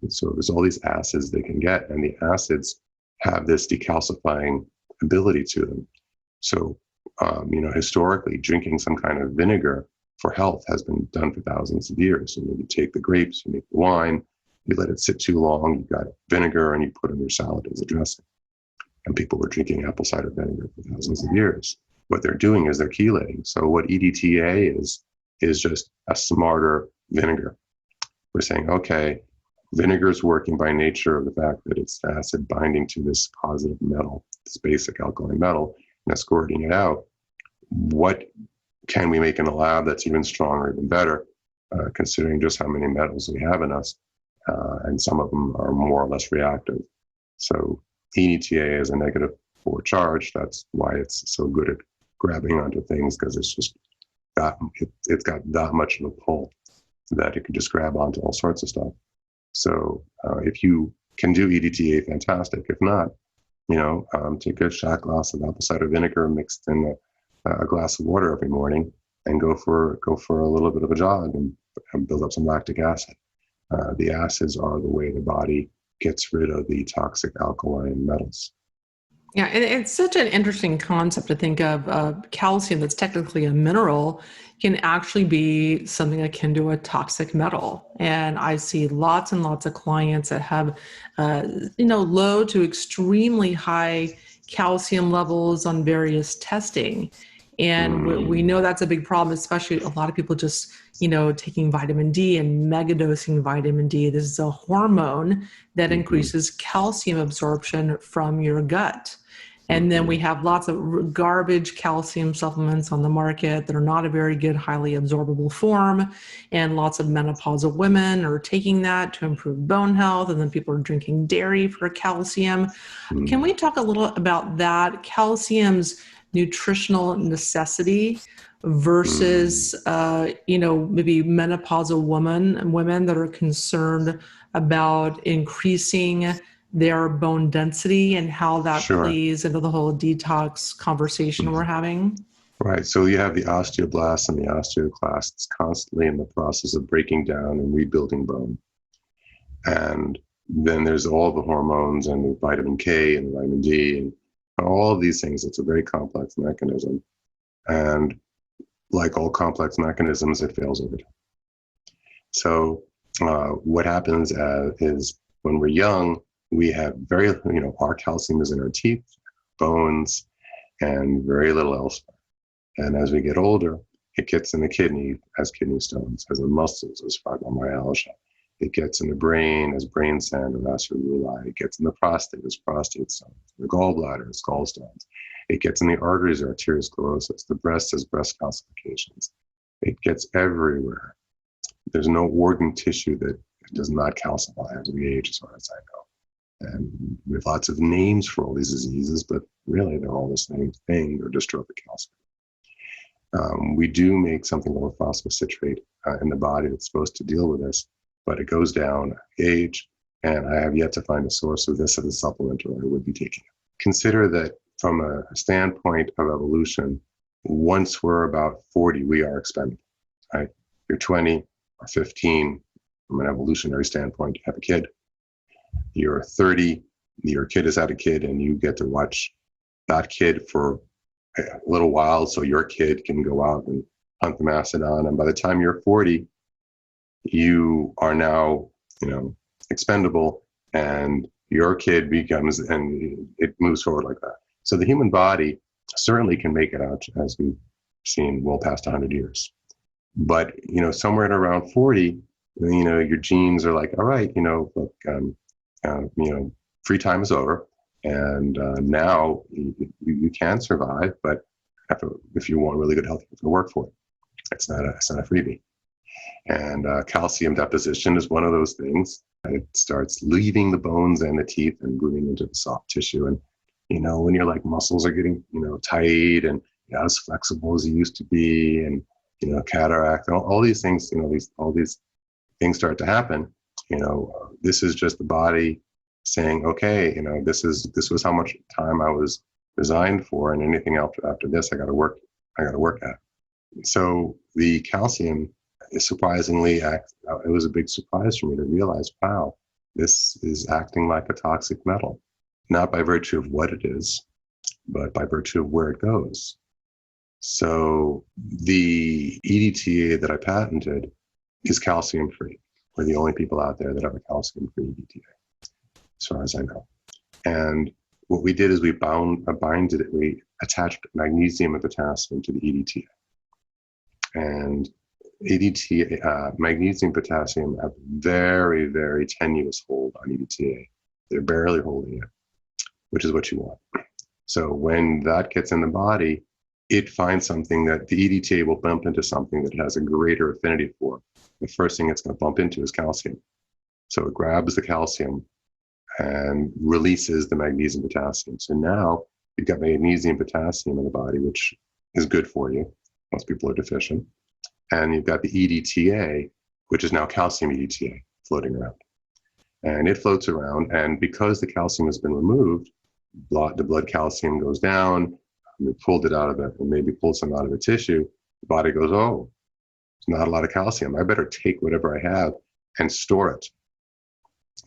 So there's all these acids they can get, and the acids have this decalcifying ability to them. So, historically, drinking some kind of vinegar for health has been done for thousands of years. So you take the grapes, you make the wine, you let it sit too long, you got vinegar, and you put in your salad as a dressing. And people were drinking apple cider vinegar for thousands of years. What they're doing is they're chelating. So what EDTA is just a smarter vinegar. We're saying, okay, vinegar is working by nature of the fact that it's acid binding to this positive metal, this basic alkaline metal, and escorting it out. What can we make in a lab that's even stronger, even better, considering just how many metals we have in us? And some of them are more or less reactive. So EDTA is a -4 charge. That's why it's so good at grabbing onto things, because it's got that much of a pull that it can just grab onto all sorts of stuff. So if you can do EDTA, fantastic. If not, take a shot glass of apple cider vinegar mixed in a glass of water every morning, and go for a little bit of a jog and build up some lactic acid. The acids are the way the body gets rid of the toxic alkaline metals. Yeah, and it's such an interesting concept to think of. Calcium, that's technically a mineral, can actually be something akin to a toxic metal. And I see lots and lots of clients that have, low to extremely high calcium levels on various testing. And we know that's a big problem, especially a lot of people just, taking vitamin D and megadosing vitamin D. This is a hormone that increases calcium absorption from your gut. And then we have lots of garbage calcium supplements on the market that are not a very good, highly absorbable form. And lots of menopausal women are taking that to improve bone health. And then people are drinking dairy for calcium. Can we talk a little about that, calcium's nutritional necessity versus, maybe menopausal women that are concerned about increasing their bone density, and how that plays into the whole detox conversation we're having? Right. So you have the osteoblasts and the osteoclasts constantly in the process of breaking down and rebuilding bone. And then there's all the hormones and the vitamin K and the vitamin D and all of these things. It's a very complex mechanism. And like all complex mechanisms, it fails over time. So what happens is when we're young, we have our calcium is in our teeth, bones, and very little elsewhere. And as we get older, it gets in the kidney as kidney stones, as in muscles, as fibromyalgia. It gets in the brain as brain sand or acroruli. It gets in the prostate as prostate stones, the gallbladder as gallstones. It gets in the arteries or arteriosclerosis, the breast as breast calcifications. It gets everywhere. There's no organ tissue that does not calcify as we age, as far as I know. And we have lots of names for all these diseases, but really they're all the same thing. They're dystrophic calcium. We do make something called phosphocitrate in the body that's supposed to deal with this, but it goes down age, and I have yet to find a source of this as a supplement, or I would be taking it. Consider that from a standpoint of evolution, once we're about 40, we are expendable, right? You're 20 or 15, from an evolutionary standpoint, you have a kid. You're 30, your kid has had a kid, and you get to watch that kid for a little while so your kid can go out and hunt the mastodon. And by the time you're 40, you are now, expendable, and your kid becomes, and it moves forward like that. So the human body certainly can make it out, as we've seen, well past 100 years. But, somewhere at around 40, your genes are like, all right, look, free time is over. And now you can survive, but if you want really good health, you have to work for it. It's not a freebie. And calcium deposition is one of those things. It starts leaving the bones and the teeth and moving into the soft tissue. And, when your muscles are getting, tight and not as flexible as you used to be, and, cataract, all these things, all these things start to happen. This is just the body saying, okay, this was how much time I was designed for, and anything after this, I got to work at. So the calcium is surprisingly, it was a big surprise for me to realize, wow, this is acting like a toxic metal, not by virtue of what it is, but by virtue of where it goes. So the EDTA that I patented is calcium free. We're the only people out there that have a calcium free EDTA, as far as I know. And what we did is we we attached magnesium and potassium to the EDTA. And EDTA, magnesium, potassium have very, very tenuous hold on EDTA. They're barely holding it, which is what you want. So when that gets in the body, it finds something that the EDTA will bump into something that it has a greater affinity for. The first thing it's going to bump into is calcium. So it grabs the calcium and releases the magnesium, potassium. So now you've got magnesium, potassium in the body, which is good for you. Most people are deficient. And you've got the EDTA, which is now calcium EDTA, floating around. And it floats around, and because the calcium has been removed, the blood calcium goes down. We pulled it out of it, and maybe pulled some out of the tissue. The body goes, oh, there's not a lot of calcium. I better take whatever I have and store it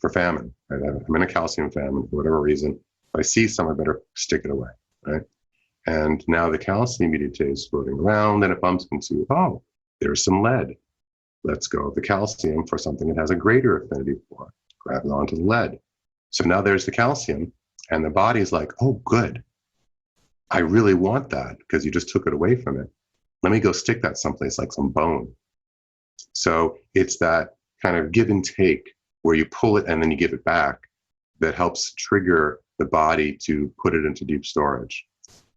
for famine. Right? I'm in a calcium famine for whatever reason. If I see some, I better stick it away. Right? And now the calcium EDTA is floating around, and it bumps into, oh, there's some lead. Let's go with the calcium for something it has a greater affinity for. Grab it onto the lead. So now there's the calcium, and the body's like, oh, good. I really want that because you just took it away from it. Let me go stick that someplace like some bone. So it's that kind of give and take where you pull it and then you give it back that helps trigger the body to put it into deep storage.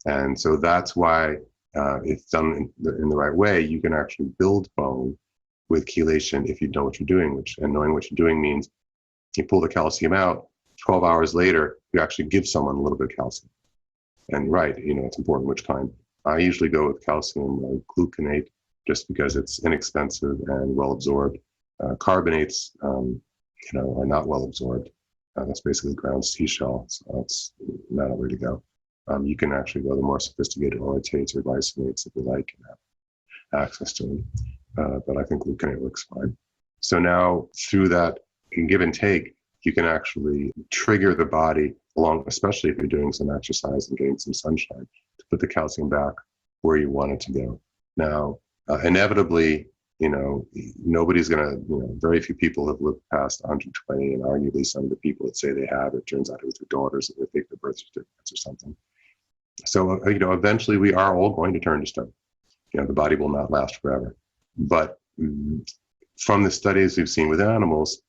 And so that's why if done in the right way, you can actually build bone with chelation if you know what you're doing, and knowing what you're doing means you pull the calcium out, 12 hours later, you actually give someone a little bit of calcium. And right, it's important which kind. I usually go with calcium gluconate just because it's inexpensive and well absorbed. Carbonates, are not well absorbed. That's basically ground seashell, so that's not a way to go. You can actually go the more sophisticated orotates or glycinates if you like and have access to them. But I think gluconate works fine. So now through that give and take, you can actually trigger the body along, especially if you're doing some exercise and getting some sunshine, to put the calcium back where you want it to go. Now, inevitably, nobody's going to, very few people have lived past 120, and arguably some of the people that say they have, it turns out it was their daughters that take their birth certificates or something. So, eventually we are all going to turn to stone. The body will not last forever. But from the studies we've seen with animals,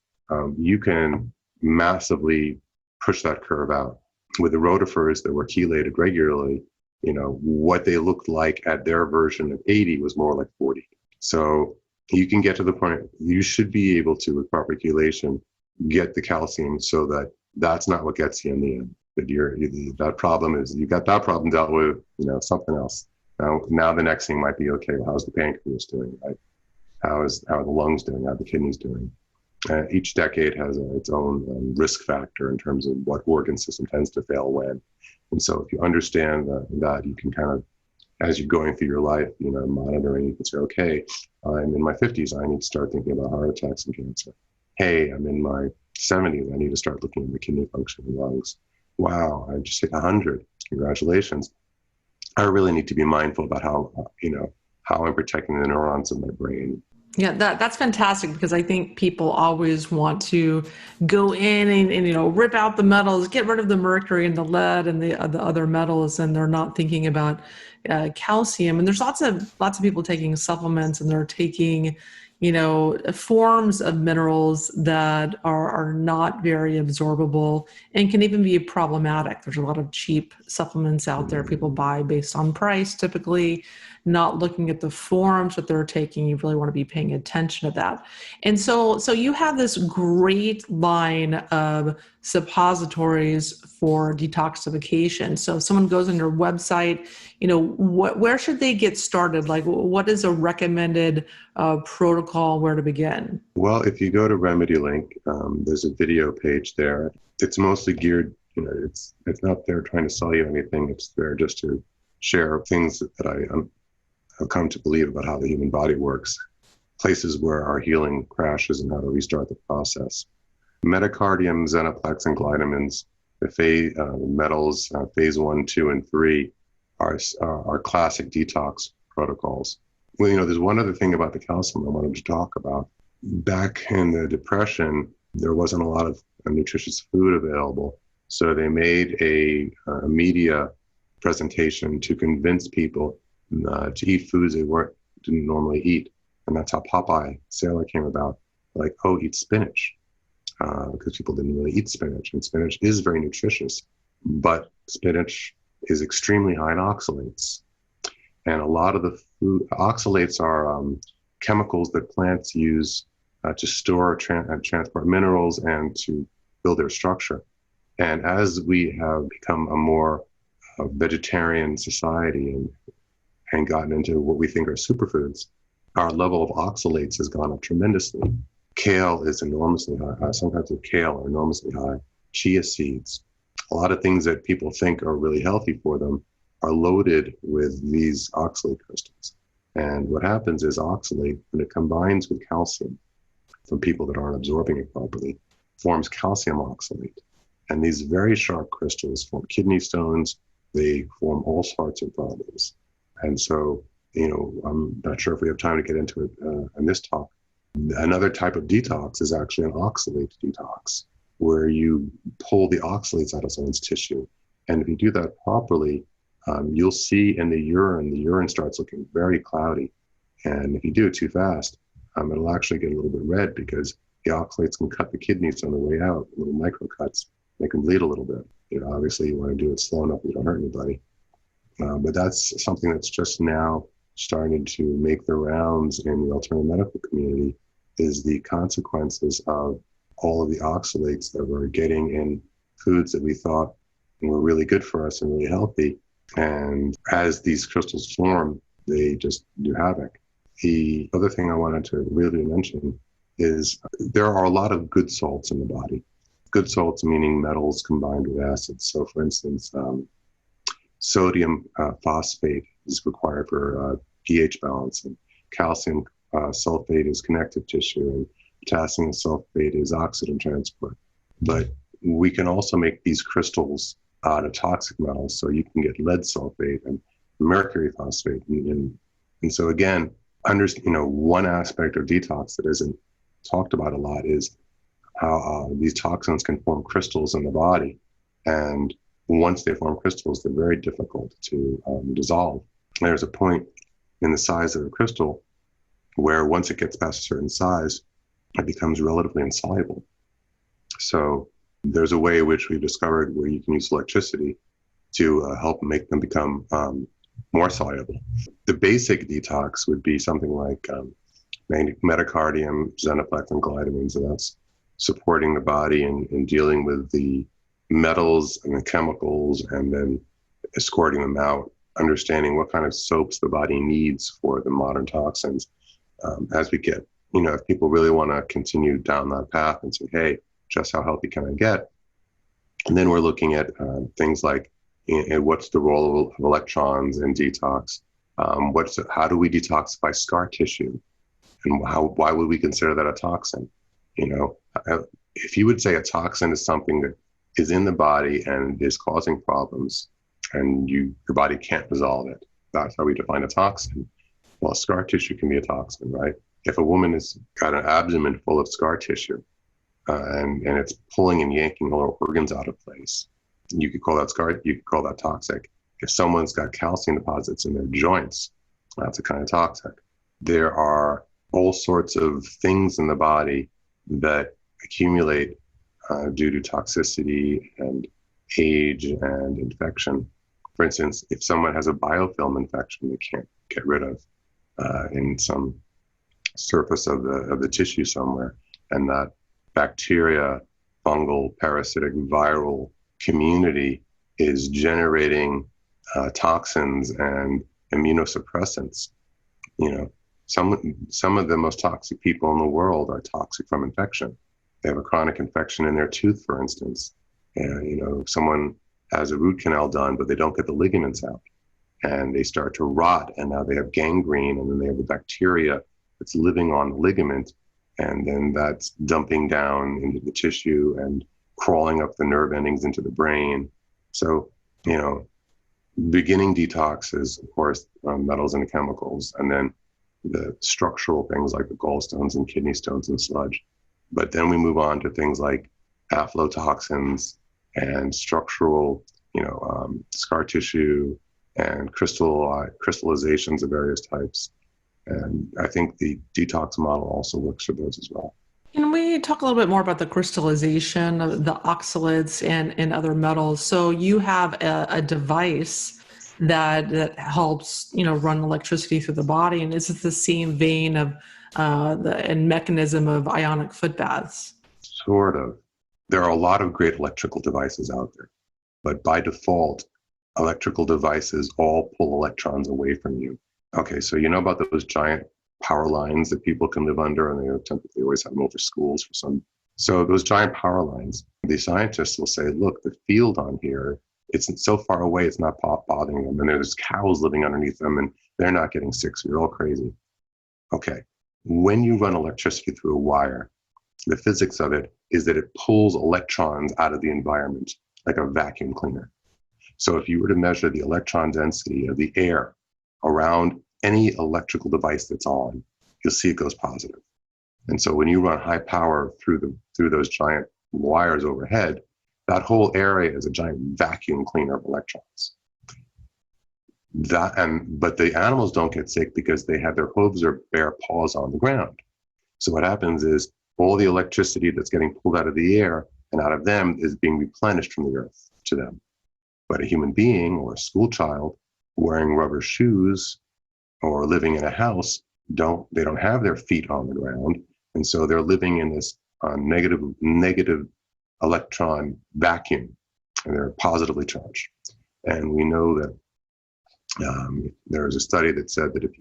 you can massively push that curve out. With the rotifers that were chelated regularly, what they looked like at their version of 80 was more like 40. So you can get to the point, you should be able to, with proper chelation, get the calcium so that that's not what gets you in the end. That problem is, you got that problem dealt with, something else. Now the next thing might be, okay, well, how's the pancreas doing, right? How are the lungs doing? How are the kidneys doing? Each decade has its own risk factor in terms of what organ system tends to fail when. And so if you understand that, you can kind of, as you're going through your life, monitoring, you can say, okay, I'm in my 50s, I need to start thinking about heart attacks and cancer. Hey, I'm in my 70s, I need to start looking at the kidney function and lungs. Wow, I just hit 100. Congratulations. I really need to be mindful about how I'm protecting the neurons of my brain. Yeah, that's fantastic, because I think people always want to go in and rip out the metals, get rid of the mercury and the lead and the other metals, and they're not thinking about calcium. And there's lots of people taking supplements, and they're taking forms of minerals that are not very absorbable and can even be problematic. There's a lot of cheap supplements out there people buy based on price, typically not looking at the forms that they're taking. You really want to be paying attention to that. And so you have this great line of suppositories for detoxification. So if someone goes on your website, where should they get started? Like, what is a recommended protocol, where to begin? Well, if you go to Remedylink, there's a video page there. It's mostly geared, it's not there trying to sell you anything. It's there just to share things that I have come to believe about how the human body works, places where our healing crashes, and how to restart the process. Metacardium, Xenoplex, and glytamins, the metals, phase 1, 2, and 3 are classic detox protocols. Well, there's one other thing about the calcium I wanted to talk about. Back in the Depression, there wasn't a lot of nutritious food available. So they made a media presentation to convince people to eat foods they didn't normally eat. And that's how Popeye Sailor came about. Like, oh, eat spinach. Because people didn't really eat spinach. And spinach is very nutritious. But spinach is extremely high in oxalates. And a lot of the food, oxalates are chemicals that plants use to store and transport minerals and to build their structure. And as we have become a more vegetarian society and gotten into what we think are superfoods, our level of oxalates has gone up tremendously. Kale is enormously high. Some types of kale are enormously high. Chia seeds, a lot of things that people think are really healthy for them are loaded with these oxalate crystals. And what happens is oxalate, when it combines with calcium from people that aren't absorbing it properly, forms calcium oxalate. And these very sharp crystals form kidney stones. They form all sorts of problems. And so, I'm not sure if we have time to get into it in this talk. Another type of detox is actually an oxalate detox, where you pull the oxalates out of someone's tissue. And if you do that properly, you'll see in the urine starts looking very cloudy. And if you do it too fast, it'll actually get a little bit red, because the oxalates can cut the kidneys on the way out, little micro cuts. They can bleed a little bit. Obviously, you want to do it slow enough you don't hurt anybody. But that's something that's just now starting to make the rounds in the alternative medical community, is the consequences of all of the oxalates that we're getting in foods that we thought were really good for us and really healthy. And as these crystals form, they just do havoc. The other thing I wanted to really mention is there are a lot of good salts in the body. Good salts meaning metals combined with acids. So for instance, sodium phosphate is required for pH balance, and calcium sulfate is connective tissue, and potassium sulfate is oxygen transport. But we can also make these crystals out of toxic metals. So you can get lead sulfate and mercury phosphate. And so again, one aspect of detox that isn't talked about a lot is how these toxins can form crystals in the body. And once they form crystals, they're very difficult to dissolve. There's a point in the size of a crystal where once it gets past a certain size, it becomes relatively insoluble. So there's a way which we've discovered where you can use electricity to help make them become more soluble. The basic detox would be something like metacardium, Zenaplex, and glytamine. So that's supporting the body in dealing with the metals and the chemicals, and then escorting them out, understanding what kind of soaps the body needs for the modern toxins. As we get, if people really want to continue down that path and say, hey, just how healthy can I get? And then we're looking at things like, what's the role of electrons in detox? How do we detoxify scar tissue? And why would we consider that a toxin? If you would say a toxin is something that is in the body and is causing problems, and your body can't resolve it, that's how we define a toxin. Well, scar tissue can be a toxin, right? If a woman has got an abdomen full of scar tissue, and it's pulling and yanking all her organs out of place, you could call that toxic. If someone's got calcium deposits in their joints, that's a kind of toxic. There are all sorts of things in the body that accumulate due to toxicity and age and infection. For instance, if someone has a biofilm infection they can't get rid of in some surface of the tissue somewhere, and that bacteria, fungal, parasitic, viral community is generating toxins and immunosuppressants. Some of the most toxic people in the world are toxic from infection. They have a chronic infection in their tooth, for instance. And, someone has a root canal done, but they don't get the ligaments out, and they start to rot, and now they have gangrene, and then they have the bacteria that's living on the ligament, and then that's dumping down into the tissue and crawling up the nerve endings into the brain. So, beginning detox is, of course, metals and chemicals, and then the structural things like the gallstones and kidney stones and sludge. But then we move on to things like aflatoxins and structural, scar tissue and crystallizations of various types. And I think the detox model also works for those as well. Can we talk a little bit more about the crystallization of the oxalates and other metals? So you have a device that helps, run electricity through the body, and is it the same vein of and mechanism of ionic foot baths? Sort of. There are a lot of great electrical devices out there, but by default, electrical devices all pull electrons away from you. Okay, so you know about those giant power lines that people can live under, and they always have them over schools for some. So those giant power lines, the scientists will say, look, the field on here, it's so far away, it's not bothering them. And there's cows living underneath them, and they're not getting sick, so you're all crazy. Okay, when you run electricity through a wire, the physics of it is that it pulls electrons out of the environment like a vacuum cleaner. So if you were to measure the electron density of the air around any electrical device that's on, you'll see it goes positive. And so when you run high power through those giant wires overhead, that whole area is a giant vacuum cleaner of electrons. But the animals don't get sick because they have their hooves or bare paws on the ground. So what happens is all the electricity that's getting pulled out of the air and out of them is being replenished from the earth to them. But a human being or a school child wearing rubber shoes or living in a house, they don't have their feet on the ground. And so they're living in this negative electron vacuum, and they're positively charged. And we know that there was a study that said that if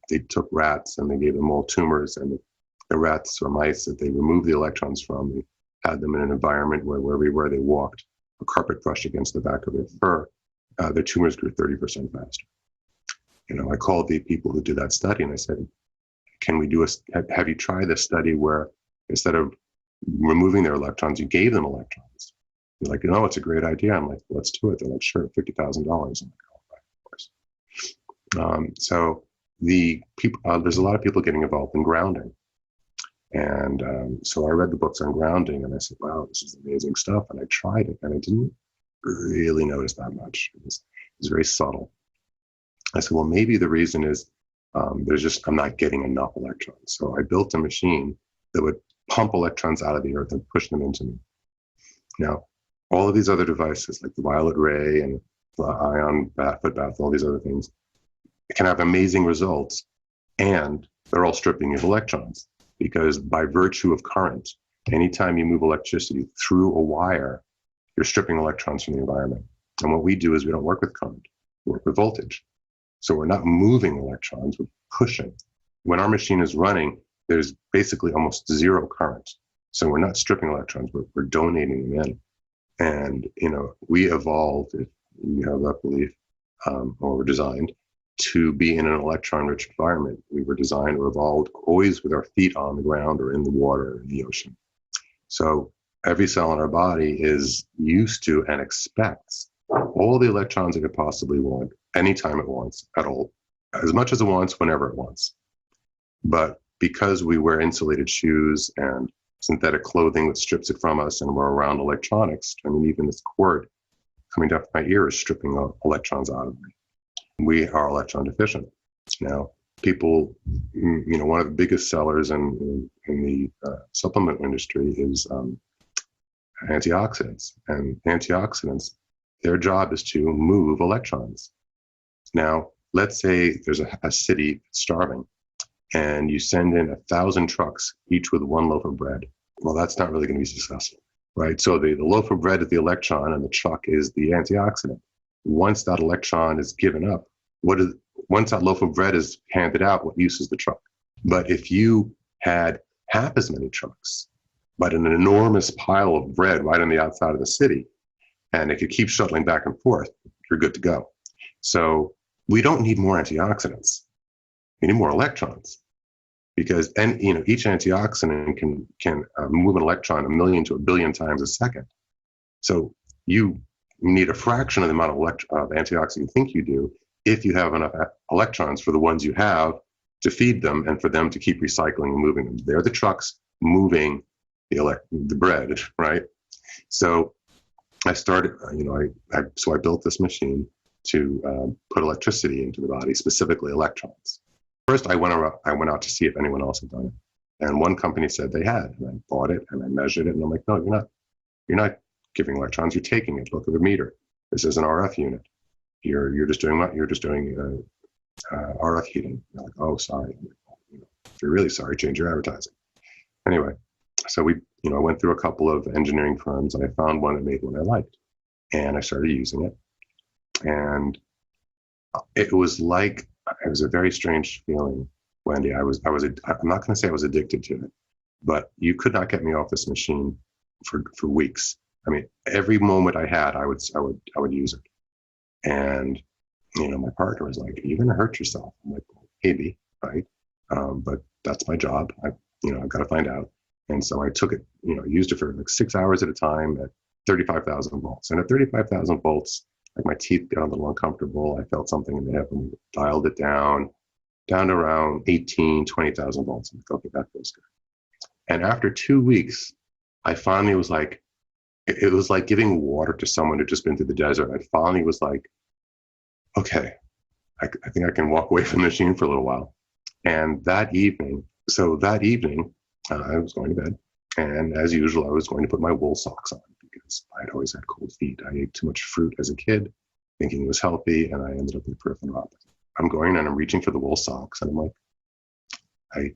they took rats and they gave them all tumors, and the rats or mice that they removed the electrons from, they had them in an environment where wherever they walked, a carpet brushed against the back of their fur, their tumors grew 30% faster. I called the people who did that study and I said, have you tried this study where instead of removing their electrons, you gave them electrons? They're like, it's a great idea. I'm like, let's do it. They're like, sure, $50,000. I'm like, oh, right, of course. So the people, there's a lot of people getting involved in grounding. And so I read the books on grounding and I said, wow, this is amazing stuff. And I tried it and I didn't really notice that much. It was very subtle. I said, well, maybe the reason is I'm not getting enough electrons. So I built a machine that would pump electrons out of the earth and push them into me. Now, all of these other devices like the violet ray and ion bath, foot bath, all these other things, it can have amazing results. And they're all stripping of electrons because by virtue of current, anytime you move electricity through a wire, you're stripping electrons from the environment. And what we do is we don't work with current, we work with voltage. So we're not moving electrons, we're pushing. When our machine is running, there's basically almost zero current. So we're not stripping electrons, we're donating them in. And, we evolved, if you have that belief, or were designed to be in an electron-rich environment. We were designed or evolved always with our feet on the ground or in the water or in the ocean. So every cell in our body is used to and expects all the electrons it could possibly want, anytime it wants, at all, as much as it wants, whenever it wants. But because we wear insulated shoes and synthetic clothing that strips it from us, and we're around electronics, even this cord coming down my ear is stripping electrons out of me. We are electron deficient. Now, people, one of the biggest sellers in the supplement industry is antioxidants. And antioxidants, their job is to move electrons. Now, let's say there's a city starving, and you send in 1,000 trucks, each with one loaf of bread. Well, that's not really going to be successful, right? So the loaf of bread is the electron, and the truck is the antioxidant. Once that electron is given up, once that loaf of bread is handed out, what use is the truck? But if you had half as many trucks, but an enormous pile of bread right on the outside of the city, and it could keep shuttling back and forth, you're good to go. So we don't need more antioxidants. We need more electrons, because each antioxidant can move an electron 1 million to 1 billion times a second. So you need a fraction of the amount of antioxidant you think you do if you have enough electrons for the ones you have to feed them and for them to keep recycling and moving them. They're the trucks moving the bread, right? So I started, I built this machine to put electricity into the body, specifically electrons. First, I went out to see if anyone else had done it. And one company said they had, and I bought it and I measured it, and I'm like, no, you're not giving electrons, you're taking it. Look at the meter. This is an RF unit. You're just doing RF heating. They're like, oh, sorry. If you're really sorry, change your advertising. Anyway, so I went through a couple of engineering firms, and I found one that made one I liked, and I started using it. And it was a very strange feeling, Wendy. I'm not going to say I was addicted to it, but you could not get me off this machine for weeks. I mean, every moment I had, I would use it. And, my partner was like, you're going to hurt yourself. I'm like, well, maybe, right? But that's my job. I've got to find out. And so I took it, used it for like 6 hours at a time at 35,000 volts. And at 35,000 volts, like my teeth got a little uncomfortable. I felt something in the hip, and we dialed it down to around 20,000 volts. I'm like, okay, that feels good. And after 2 weeks, I finally was like, it was like giving water to someone who'd just been through the desert. I finally was like, okay, I think I can walk away from the machine for a little while. And that evening, I was going to bed. And as usual, I was going to put my wool socks on because I'd always had cold feet. I ate too much fruit as a kid, thinking it was healthy, and I ended up with peripheral neuropathy. I'm going and I'm reaching for the wool socks, and I'm like, I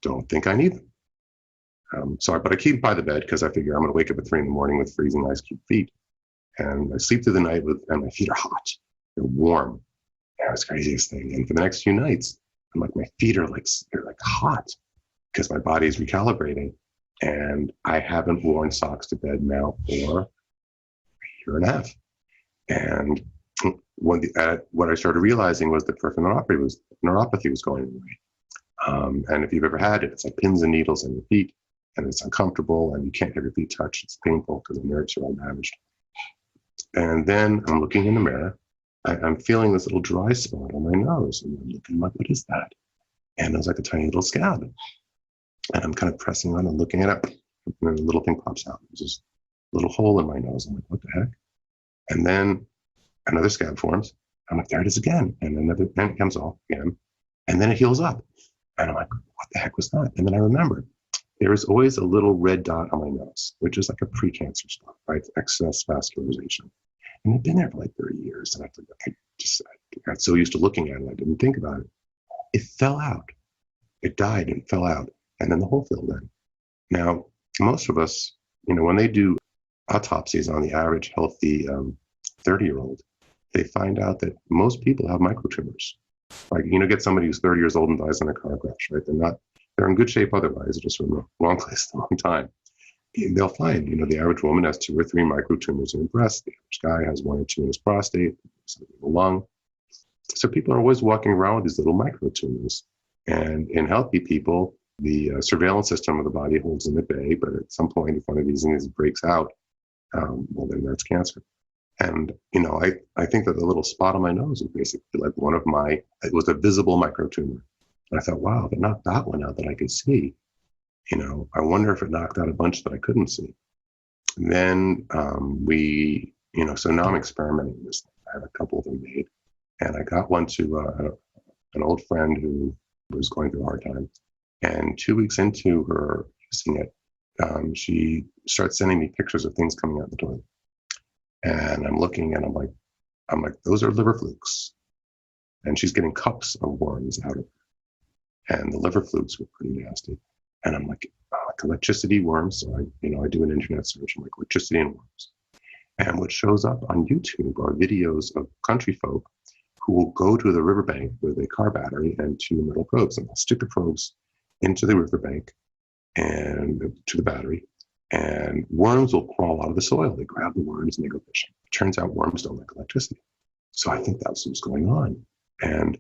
don't think I need them. But I keep by the bed because I figure I'm going to wake up at 3 in the morning with freezing ice cube feet. And I sleep through the night and my feet are hot. They're warm. Yeah, it's the craziest thing. And for the next few nights, I'm like, my feet are they're hot because my body is recalibrating. And I haven't worn socks to bed now for a year and a half. And what I started realizing was that peripheral neuropathy was going away. And if you've ever had it, it's like pins and needles in your feet, and it's uncomfortable, and you can't have your feet touched. It's painful because the nerves are all damaged. And then I'm looking in the mirror. I'm feeling this little dry spot on my nose, and I'm looking like, what is that? And it was like a tiny little scab. And I'm kind of pressing on and looking at it, and a little thing pops out. There's this little hole in my nose. I'm like, what the heck? And then another scab forms. I'm like, there it is again. And it comes off again. And then it heals up. And I'm like, what the heck was that? And then I remembered there is always a little red dot on my nose, which is like a precancer spot, right? Excess vascularization. And it'd been there for like 30 years. And I got so used to looking at it, I didn't think about it. It fell out. It died and fell out. And then the hole filled in. Now, most of us, when they do autopsies on the average healthy 30-year-old, they find out that most people have microtumors. Like, get somebody who's 30 years old and dies in a car crash, right? They're in good shape otherwise, just in the wrong place at the wrong time. And they'll find, the average woman has 2 or 3 microtumors in her breast. The average guy has 1 or 2 in his prostate, some in the lung. So people are always walking around with these little microtumors. And in healthy people, the surveillance system of the body holds them at bay, but at some point, if one of these things breaks out, well, then that's cancer. And, I think that the little spot on my nose was basically like it was a visible microtumor. And I thought, wow, if it knocked that one out that I could see, I wonder if it knocked out a bunch that I couldn't see. And then so now I'm experimenting with this. I have a couple of them made. And I got one to an old friend who was going through a hard time. And 2 weeks into her using it, she starts sending me pictures of things coming out the toilet. And I'm looking and I'm like, those are liver flukes. And she's getting cups of worms out of it. And the liver flukes were pretty nasty. And I'm like electricity worms. So I do an internet search. I'm like electricity and worms. And what shows up on YouTube are videos of country folk who will go to the riverbank with a car battery and 2 metal probes, and they'll stick the probes into the riverbank and to the battery, and worms will crawl out of the soil. They grab the worms and they go fishing. It turns out worms don't like electricity. So I think that's what's going on. And,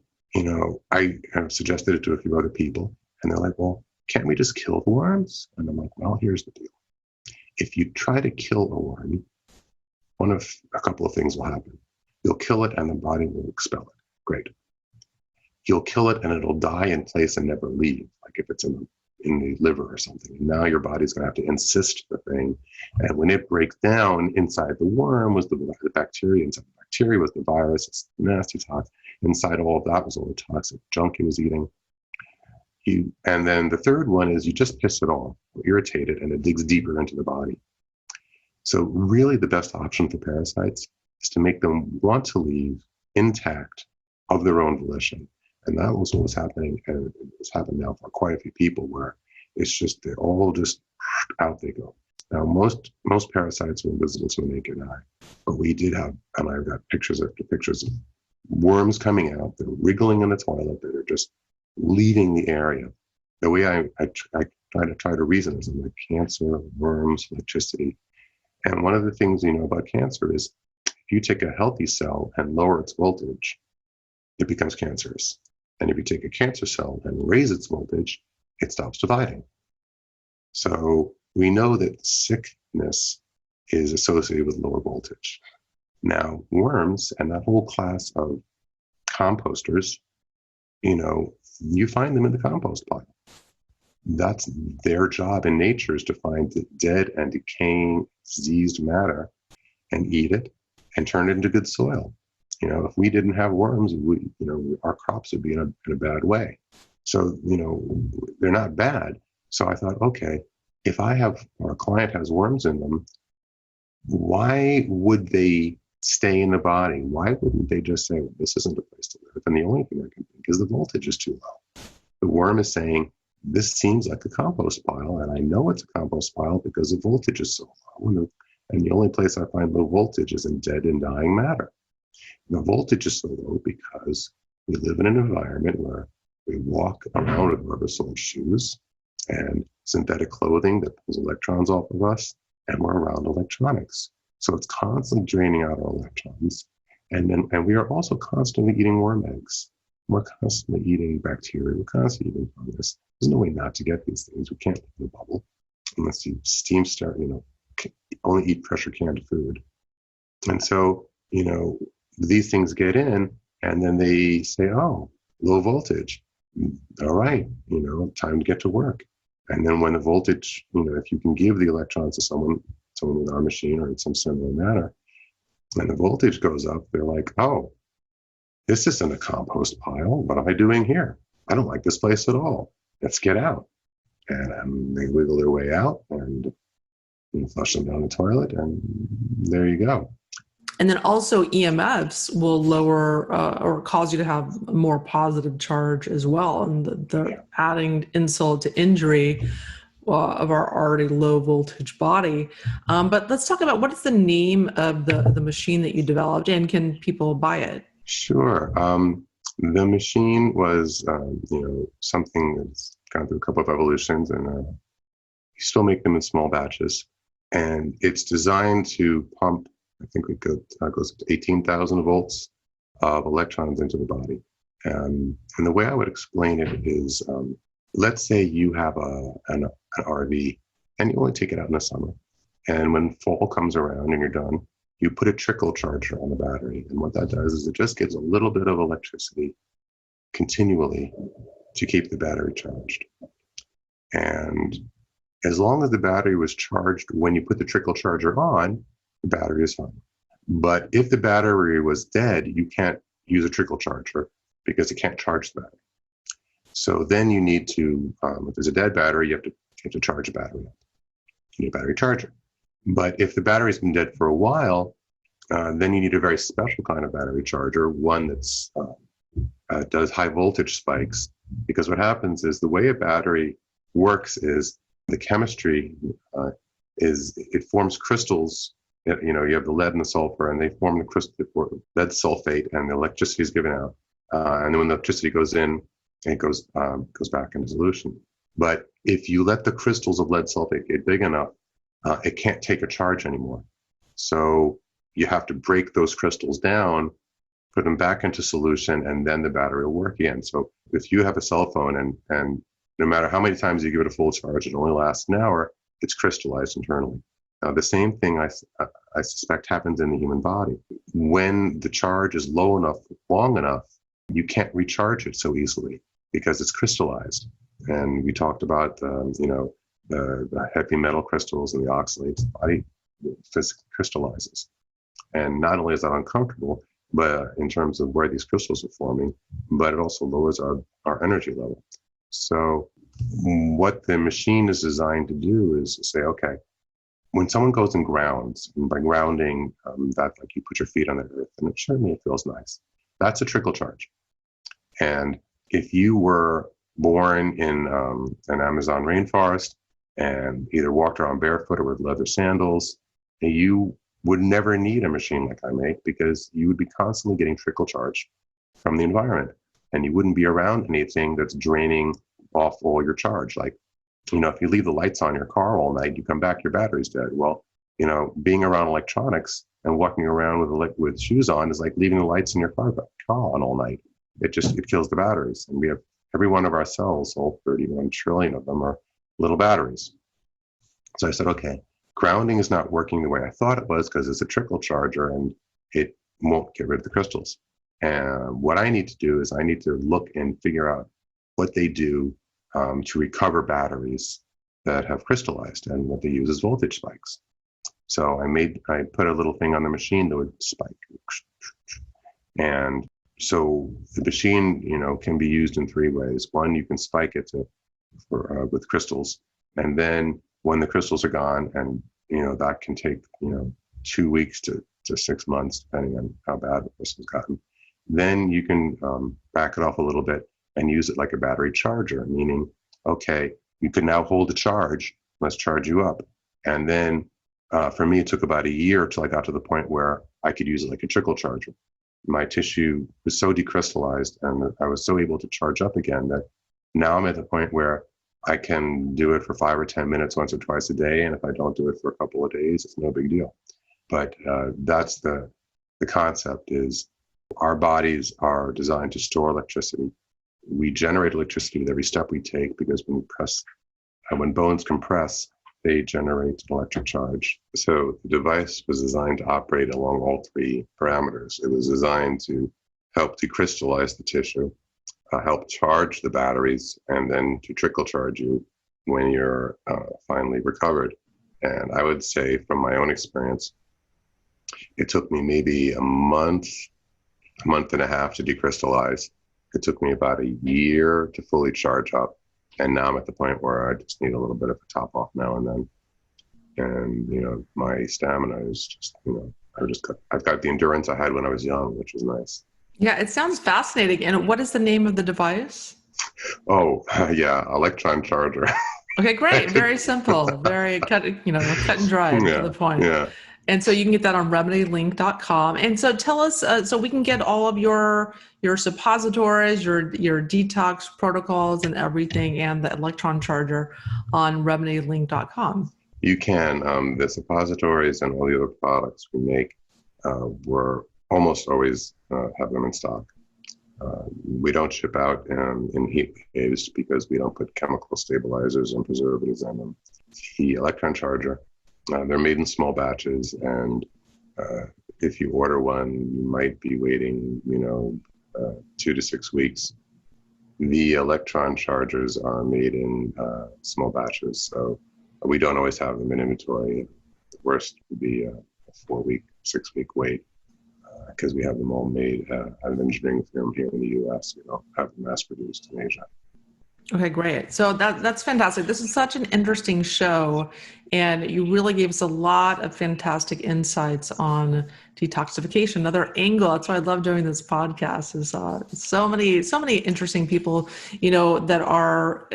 I have suggested it to a few other people, and they're like, well, can't we just kill the worms? And I'm like, well, here's the deal. If you try to kill a worm, a couple of things will happen. You'll kill it and the body will expel it. Great. You'll kill it and it'll die in place and never leave, like if it's in the liver or something. And now your body's going to have to insist the thing. And when it breaks down, inside the worm was the bacteria. Inside the bacteria was the virus. It's nasty toxin. Inside all of that was all the toxic junk he was eating. And then the third one is you just piss it off, or irritate it, and it digs deeper into the body. So really the best option for parasites is to make them want to leave intact of their own volition. And that was what was happening, and it's happened now for quite a few people, where it's just, they're all just out they go. Now, most parasites are invisible to the naked eye, but we did have, and I've got pictures after pictures of worms coming out. They're wriggling in the toilet. They're just leaving the area. The way I try to reason is, I'm like, cancer, worms, electricity. And one of the things about cancer is, if you take a healthy cell and lower its voltage, it becomes cancerous. And if you take a cancer cell and raise its voltage, it stops dividing. So we know that sickness is associated with lower voltage. Now, worms and that whole class of composters, you find them in the compost pile. That's their job in nature, is to find the dead and decaying diseased matter and eat it and turn it into good soil. If we didn't have worms, our crops would be in a bad way. So, they're not bad. So I thought, okay, if our client has worms in them, why would they stay in the body? Why wouldn't they just say, well, this isn't a place to live? And the only thing I can think is the voltage is too low. The worm is saying, this seems like a compost pile, and I know it's a compost pile because the voltage is so low. And the only place I find low voltage is in dead and dying matter. The voltage is so low because we live in an environment where we walk around with rubber-soled shoes and synthetic clothing that pulls electrons off of us, and we're around electronics. So it's constantly draining out our electrons. And we are also constantly eating worm eggs. We're constantly eating bacteria. We're constantly eating fungus. There's no way not to get these things. We can't live in a bubble unless you steam start, only eat pressure canned food. And so, these things get in, and then they say, oh, low voltage. All right, time to get to work. And then when the voltage, if you can give the electrons to someone with our machine or in some similar manner, and the voltage goes up, they're like, oh, this isn't a compost pile. What am I doing here? I don't like this place at all. Let's get out. And they wiggle their way out and flush them down the toilet, and there you go. And then also EMFs will lower or cause you to have a more positive charge as well. And they're adding insult to injury of our already low voltage body. But let's talk about what is the name of the machine that you developed, and can people buy it? Sure. The machine was, something that's gone through a couple of evolutions, and you still make them in small batches. And it's designed to pump, I think it goes up to 18,000 volts of electrons into the body. And the way I would explain it is, let's say you have an RV and you only take it out in the summer. And when fall comes around and you're done, you put a trickle charger on the battery. And what that does is it just gives a little bit of electricity continually to keep the battery charged. And as long as the battery was charged when you put the trickle charger on, the battery is fine. But if the battery was dead, you can't use a trickle charger because it can't charge the battery. So then you need to, if there's a dead battery, you have to charge a battery. You need a battery charger. But if the battery's been dead for a while, then you need a very special kind of battery charger, one that's does high voltage spikes. Because what happens is the way a battery works is the chemistry is it forms crystals. You have the lead and the sulfur, and they form the crystal lead sulfate, and the electricity is given out. And then when the electricity goes in, it goes back into solution. But if you let the crystals of lead sulfate get big enough, it can't take a charge anymore. So you have to break those crystals down, put them back into solution, and then the battery will work again. So if you have a cell phone and no matter how many times you give it a full charge, it only lasts an hour, it's crystallized internally. Now, the same thing I suspect happens in the human body. When the charge is low enough, long enough, you can't recharge it so easily because it's crystallized. And we talked about, the heavy metal crystals and the oxalates. The body physically crystallizes. And not only is that uncomfortable, but in terms of where these crystals are forming, but it also lowers our energy level. So what the machine is designed to do is to say, okay, when someone goes and grounds, and by grounding, that like you put your feet on the earth, and it certainly feels nice. That's a trickle charge. And if you were born in an Amazon rainforest and either walked around barefoot or with leather sandals, you would never need a machine like I make because you would be constantly getting trickle charge from the environment, and you wouldn't be around anything that's draining off all your charge. Like, if you leave the lights on your car all night, you come back, your battery's dead. Well, being around electronics and walking around with shoes on is like leaving the lights in your car on all night. It kills the batteries. And we have every one of our cells, all 31 trillion of them, are little batteries. So I said, okay, grounding is not working the way I thought it was because it's a trickle charger and it won't get rid of the crystals. And what I need to do is I need to look and figure out what they do to recover batteries that have crystallized, and what they use is voltage spikes. So I put a little thing on the machine that would spike. And so the machine, can be used in three ways. One, you can spike it with crystals. And then when the crystals are gone, and, that can take, 2 weeks to 6 months, depending on how bad the crystal's gotten. Then you can back it off a little bit and use it like a battery charger, meaning, okay, you can now hold a charge, let's charge you up. And then for me, it took about a year till I got to the point where I could use it like a trickle charger. My tissue was so decrystallized and I was so able to charge up again that now I'm at the point where I can do it for 5 or 10 minutes once or twice a day. And if I don't do it for a couple of days, it's no big deal. But that's the concept is our bodies are designed to store electricity. We generate electricity with every step we take because when bones compress, they generate an electric charge. So the device was designed to operate along all three parameters. It was designed to help decrystallize the tissue, help charge the batteries, and then to trickle charge you when you're finally recovered. And I would say from my own experience, it took me maybe a month and a half to decrystallize. It took me about a year to fully charge up. And now I'm at the point where I just need a little bit of a top off now and then. And, my stamina is just, I've got the endurance I had when I was young, which is nice. Yeah, it sounds fascinating. And what is the name of the device? Oh, yeah, Electron charger. Okay, great. Very simple. Very cut and dry to the Yeah, point. yeah. And so you can get that on remedylink.com. And so tell us, so we can get all of your suppositories, your detox protocols and everything, and the electron charger on remedylink.com. You can. The suppositories and all the other products we make, we're almost always have them in stock. We don't ship out in heat waves because we don't put chemical stabilizers and preservatives in them. The electron charger, they're made in small batches, and if you order one, you might be waiting, 2 to 6 weeks. The electron chargers are made in small batches, so we don't always have them in inventory. The worst would be a 4-week, 6-week wait because we have them all made at an engineering firm here in the U.S. We don't have them mass produced in Asia. Okay, great. So that's fantastic. This is such an interesting show, and you really gave us a lot of fantastic insights on detoxification. Another angle. That's why I love doing this podcast. Is so many interesting people, that are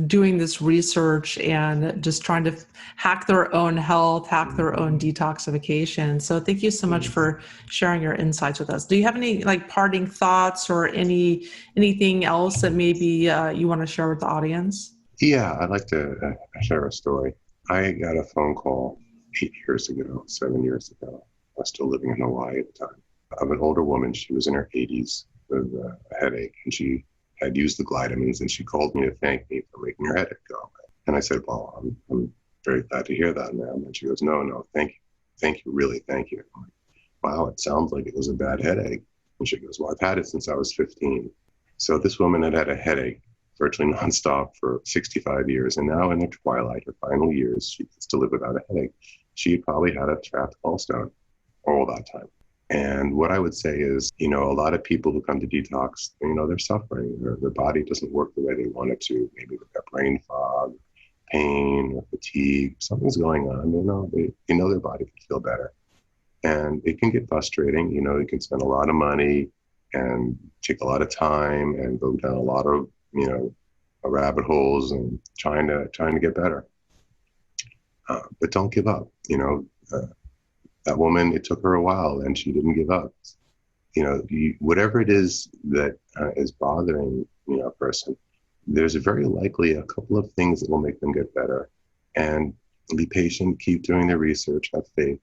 doing this research and just trying to hack their own health, hack their own detoxification. So thank you so much for sharing your insights with us. Do you have any parting thoughts or anything else that maybe you want to share with the audience? Yeah, I'd like to share a story. I got a phone call 7 years ago. I was still living in Hawaii at the time, of an older woman. She was in her 80s with a headache, and she had used the glytamins, and she called me to thank me for making her headache go away. And I said, well, I'm very glad to hear that, ma'am. And she goes, no, thank you, really, thank you. I'm like, wow, it sounds like it was a bad headache. And she goes, well, I've had it since I was 15. So this woman had a headache virtually nonstop for 65 years. And now in her twilight, her final years, she gets to live without a headache. She probably had a trapped gallstone all that time. And what I would say is, a lot of people who come to detox, they're suffering. Their body doesn't work the way they want it to. Maybe they've got brain fog, pain, or fatigue. Something's going on. Their body can feel better. And it can get frustrating. You can spend a lot of money and take a lot of time and go down a lot of rabbit holes and trying to get better. But don't give up. That woman, it took her a while, and she didn't give up. Whatever it is that is bothering a person, there's very likely a couple of things that will make them get better. And be patient. Keep doing the research. Have faith.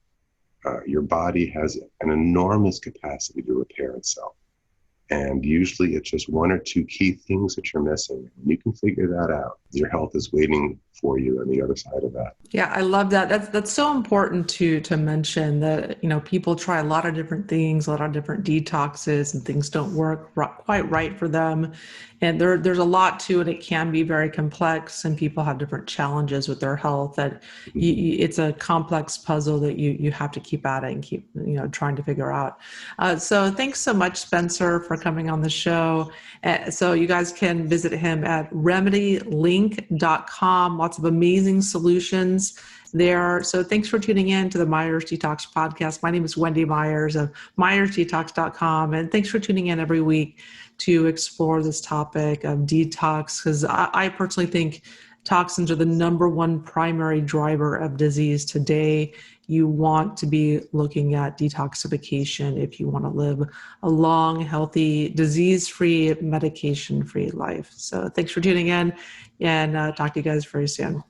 Your body has an enormous capacity to repair itself. And usually it's just one or two key things that you're missing. When you can figure that out, your health is waiting for you on the other side of that. Yeah, I love that. That's so important to mention that, people try a lot of different things, a lot of different detoxes, and things don't work quite right for them. And there's a lot to it. It can be very complex, and people have different challenges with their health. That it's a complex puzzle that you have to keep at it and keep trying to figure out. So thanks so much, Spencer, for coming on the show. So you guys can visit him at remedylink.com. Lots of amazing solutions there. So thanks for tuning in to the Myers Detox Podcast. My name is Wendy Myers of myersdetox.com. And thanks for tuning in every week to explore this topic of detox, because I personally think toxins are the number one primary driver of disease today. You want to be looking at detoxification if you want to live a long, healthy, disease-free, medication-free life. So thanks for tuning in, and talk to you guys very soon.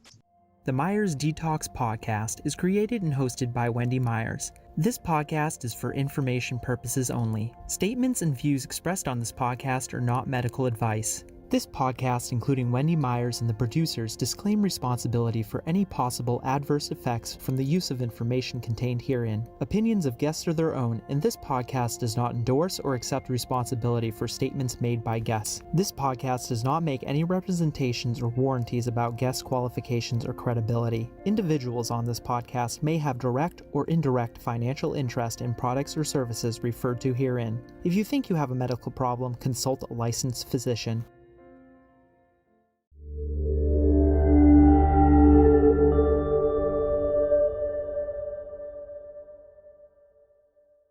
The Myers Detox Podcast is created and hosted by Wendy Myers. This podcast is for information purposes only. Statements and views expressed on this podcast are not medical advice. This podcast, including Wendy Myers and the producers, disclaim responsibility for any possible adverse effects from the use of information contained herein. Opinions of guests are their own, and this podcast does not endorse or accept responsibility for statements made by guests. This podcast does not make any representations or warranties about guest qualifications or credibility. Individuals on this podcast may have direct or indirect financial interest in products or services referred to herein. If you think you have a medical problem, consult a licensed physician.